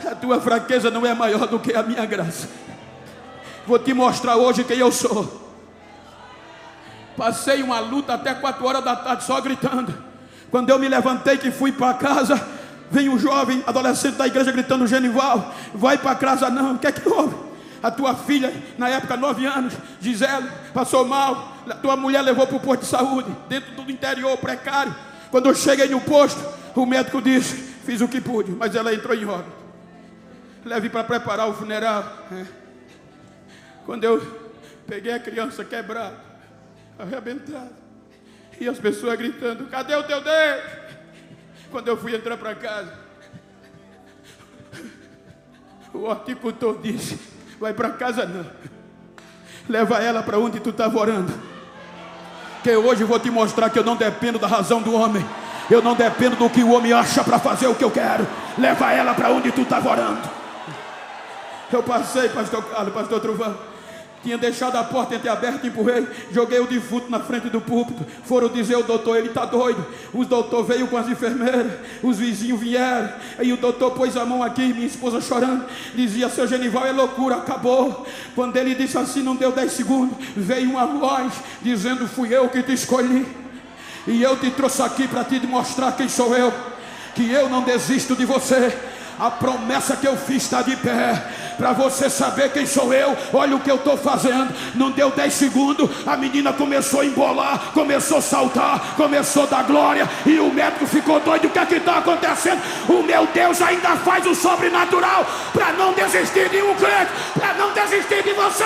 B: A tua fraqueza não é maior do que a minha graça. Vou te mostrar hoje quem eu sou. Passei uma luta até 4 horas da tarde só gritando. Quando eu me levantei que fui para casa, vem um jovem adolescente da igreja gritando: Genival, vai para casa não. O que é que houve? A tua filha, na época 9 anos, Gisele, passou mal. A tua mulher levou para o posto de saúde, dentro do interior, precário. Quando eu cheguei no posto, o médico disse: fiz o que pude, mas ela entrou em óbito. Leve para preparar o funeral. Quando eu peguei a criança quebrada, arrebentada, e as pessoas gritando: cadê o teu dedo? Quando eu fui entrar para casa, o horticultor disse: vai para casa não, leva ela para onde tu estava orando, que hoje eu vou te mostrar que eu não dependo da razão do homem, eu não dependo do que o homem acha para fazer o que eu quero. Leva ela para onde tu estava orando. Eu passei, pastor Carlos, pastor Trovão, tinha deixado a porta entreaberta, empurrei, joguei o defunto na frente do púlpito. Foram dizer: o doutor, ele está doido. O doutor veio com as enfermeiras, os vizinhos vieram, e o doutor pôs a mão aqui, minha esposa chorando, dizia: seu Genival, é loucura, acabou. Quando ele disse assim, não deu 10 segundos, veio uma voz dizendo: fui eu que te escolhi, e eu te trouxe aqui para te mostrar quem sou eu, que eu não desisto de você. A promessa que eu fiz está de pé, para você saber quem sou eu. Olha o que eu estou fazendo. Não deu 10 segundos, a menina começou a embolar, começou a saltar, começou a dar glória, e o médico ficou doido. O que é que está acontecendo? O meu Deus ainda faz o sobrenatural para não desistir de um crente, para não desistir de você.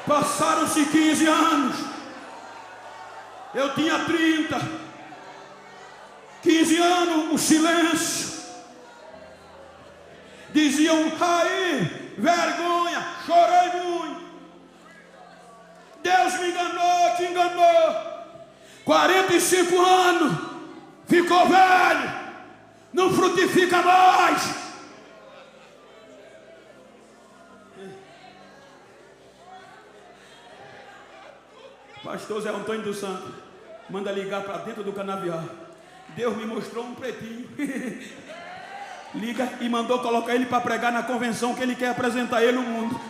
B: Passaram-se 15 anos, eu tinha 30, 15 anos, o silêncio. Diziam: aí, vergonha, chorei muito, Deus me enganou, te enganou. 45 anos, ficou velho, não frutifica mais. Pastor Zé Antônio dos Santos manda ligar para dentro do canavial. Deus me mostrou um pretinho. Liga e mandou colocar ele para pregar na convenção que ele quer apresentar ele ao mundo.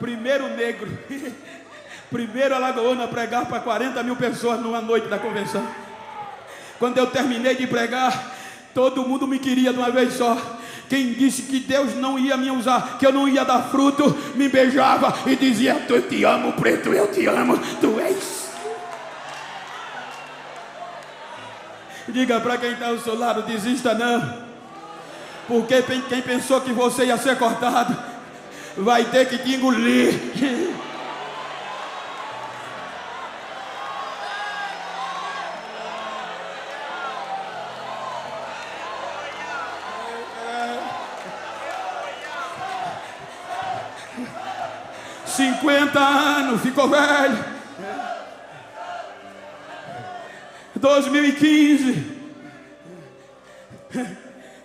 B: Primeiro negro, primeiro alagoano a pregar para 40 mil pessoas numa noite da convenção. Quando eu terminei de pregar, todo mundo me queria de uma vez só. Quem disse que Deus não ia me usar, que eu não ia dar fruto, me beijava e dizia: eu te amo, preto, eu te amo, tu és. Diga para quem está ao seu lado: desista não, porque quem pensou que você ia ser cortado, vai ter que te engolir. 50 anos, ficou velho. 2015,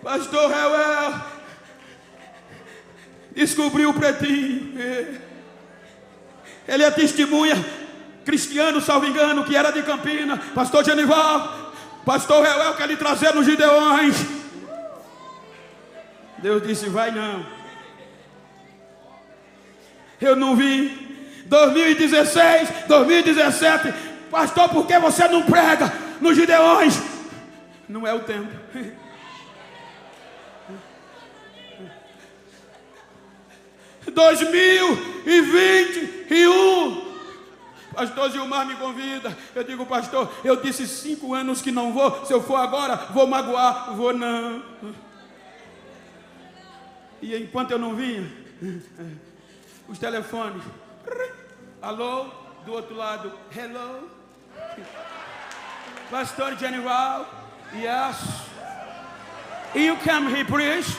B: pastor Reuel descobriu o pretinho. Ele é testemunha, cristiano, salvo engano, que era de Campina. Pastor Genival, pastor Reuel quer lhe trazer nos Gideões. Deus disse: vai não. Eu não vim. 2016, 2017, pastor, por que você não prega nos Gideões? Não é o tempo. 2021, pastor Gilmar me convida. Eu digo: pastor, eu disse 5 anos que não vou. Se eu for agora, vou magoar. Vou não. E enquanto eu não vinha, os telefones, alô, do outro lado, hello, pastor Genival, yes, you come here please,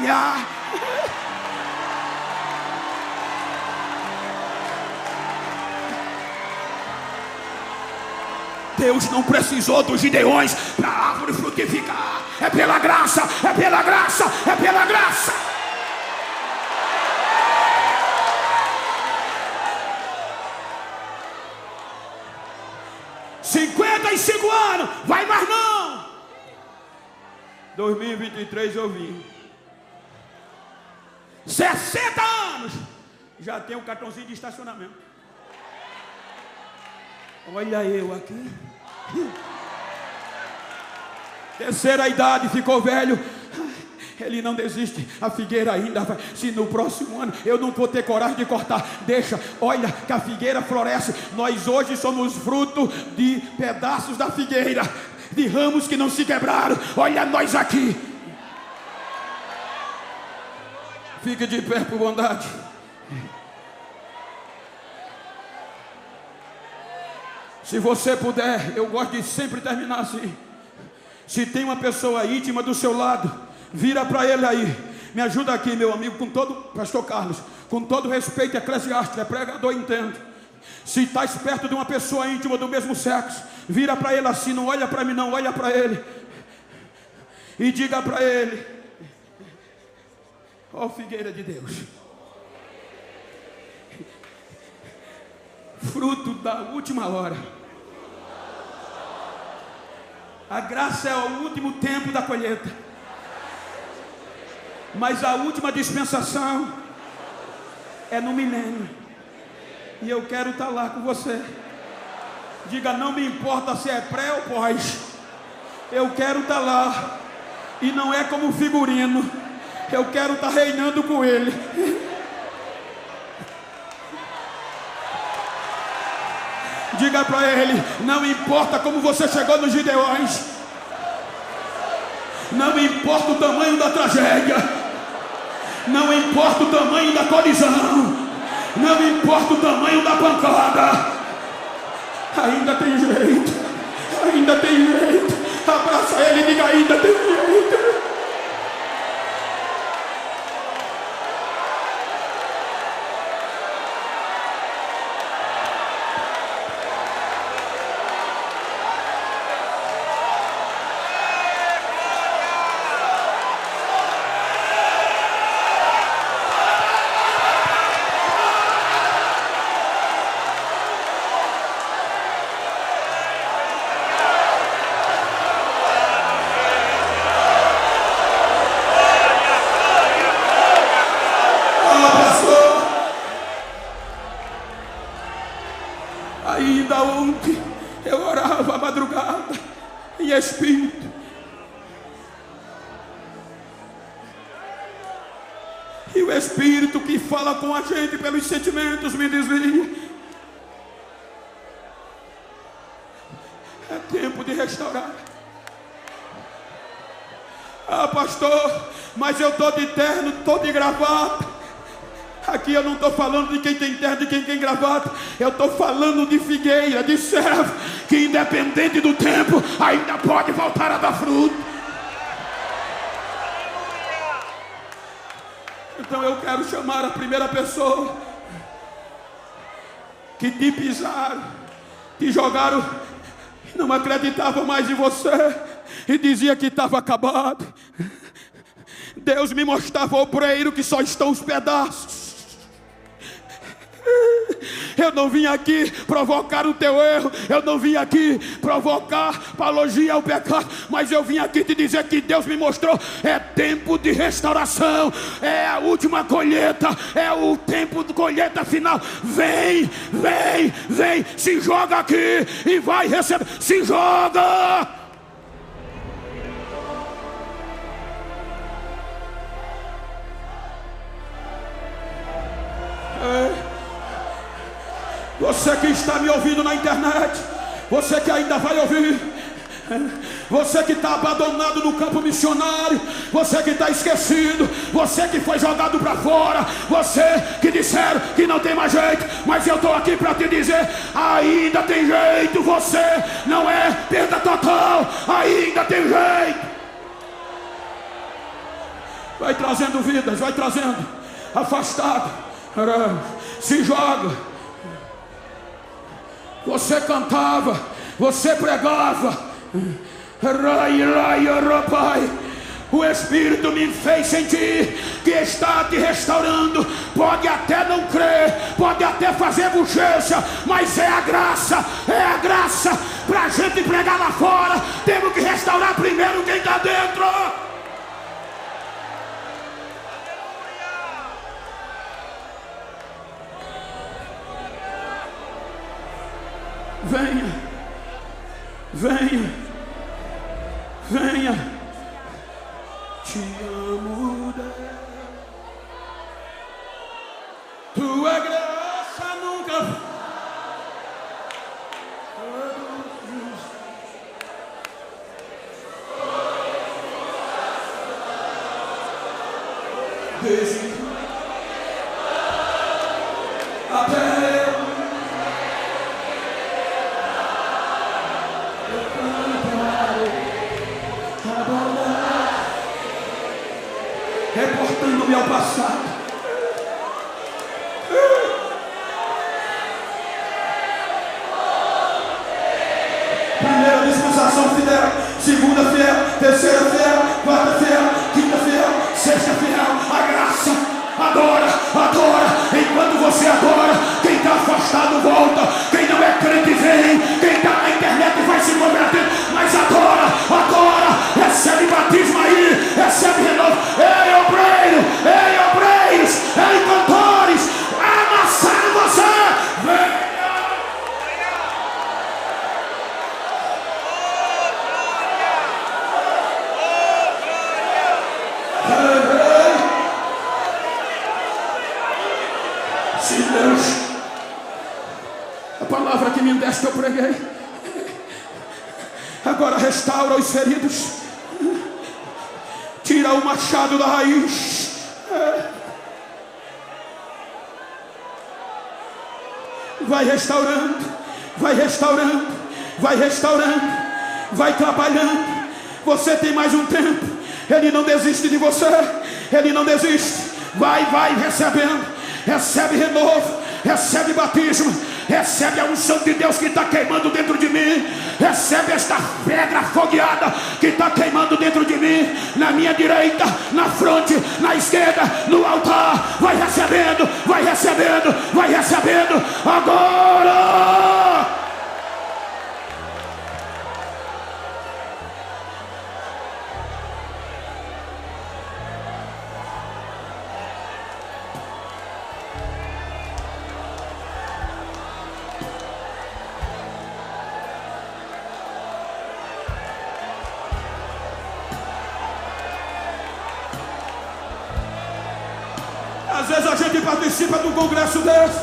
B: yeah. Deus não precisou dos Gideões para a árvore frutificar. É pela graça, é pela graça, é pela graça. "55 anos, vai mais não." 2023 eu vim. 60 anos, já tenho um cartãozinho de estacionamento. Olha eu aqui. Terceira idade, ficou velho. Ele não desiste, a figueira ainda vai. Se no próximo ano eu não vou ter coragem de cortar, deixa, olha que a figueira floresce. Nós hoje somos fruto de pedaços da figueira, de ramos que não se quebraram. Olha nós aqui. Fique de pé por bondade. Se você puder, eu gosto de sempre terminar assim. Se tem uma pessoa íntima do seu lado, vira para ele aí. Me ajuda aqui, meu amigo, com todo, pastor Carlos, com todo respeito eclesiástico, é pregador, entendo. Se está perto de uma pessoa íntima do mesmo sexo, vira para ele assim, não olha para mim não, olha para ele. E diga para ele: ó figueira de Deus, fruto da última hora. A graça é o último tempo da colheita, mas a última dispensação é no milênio. E eu quero estar lá com você. Diga: não me importa se é pré ou pós, eu quero estar lá. E não é como figurino, eu quero estar reinando com ele. Diga para ele: não importa como você chegou nos Gideões, não importa o tamanho da tragédia, não importa o tamanho da colisão, não importa o tamanho da pancada, ainda tem jeito, ainda tem jeito. Abraça ele e diga: ainda tem jeito. Ainda ontem eu orava à madrugada em espírito. E o Espírito que fala com a gente pelos sentimentos me dizia: é tempo de restaurar. Ah, pastor, mas eu estou de terno, estou de gravata. Aqui eu não estou falando de quem tem terno, de quem tem gravata. Eu estou falando de figueira, de servo, que independente do tempo ainda pode voltar a dar fruto. Então eu quero chamar a primeira pessoa que te pisaram, te jogaram, não acreditavam mais em você e dizia que estava acabado. Deus me mostrava o obreiro que só estão os pedaços. Eu não vim aqui provocar o teu erro, eu não vim aqui provocar apologia ao pecado, mas eu vim aqui te dizer que Deus me mostrou: é tempo de restauração, é a última colheita, é o tempo de colheita final. Vem, vem, vem, se joga aqui e vai receber, se joga. Você que está me ouvindo na internet, você que ainda vai ouvir, você que está abandonado no campo missionário, você que está esquecido, você que foi jogado para fora, você que disseram que não tem mais jeito, mas eu estou aqui para te dizer: ainda tem jeito. Você não é perda total, ainda tem jeito. Vai trazendo vidas, vai trazendo. Afastado, se joga. Você cantava, você pregava, o Espírito me fez sentir que está te restaurando. Pode até não crer, pode até fazer bochecha, mas é a graça para a gente pregar lá fora. Temos que restaurar primeiro quem está dentro. Venha, venha, venha. Te amo, Deus. Tua graça nunca desde até reportando-me ao passado. Primeira dispensação fiel, segunda fiel, terceira fiel, quarta fiel, quinta fiel, sexta fiel. A graça, adora. Enquanto você adora, quem está afastado volta, quem não é crente vem, quem está na internet vai se converter, mas adora. Recebe batismo aí, recebe renovo. Ei, obreiros, ei, cantores, amassaram você. Venha. Se Deus, a palavra que me deste eu preguei. Agora restaura os feridos, tira o machado da raiz. Vai restaurando, vai trabalhando. Você tem mais um tempo. Ele não desiste de você, ele não desiste. Vai recebendo, recebe renovo, recebe batismo, recebe a unção de Deus que está queimando dentro de mim. Recebe esta pedra afogueada que está queimando dentro de mim, na minha direita, na fronte, na esquerda, no altar. Vai recebendo agora. Às vezes a gente participa do congresso desse,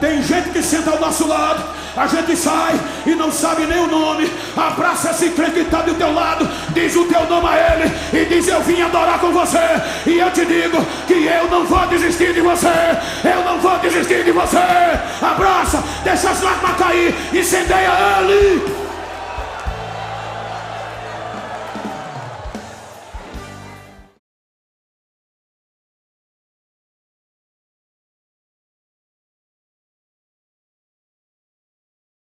B: tem gente que senta ao nosso lado, a gente sai e não sabe nem o nome. Abraça esse crente que está do teu lado, diz o teu nome a ele e diz: eu vim adorar com você. E eu te digo que eu não vou desistir de você, Abraça, deixa as lágrimas cair, incendeia ele.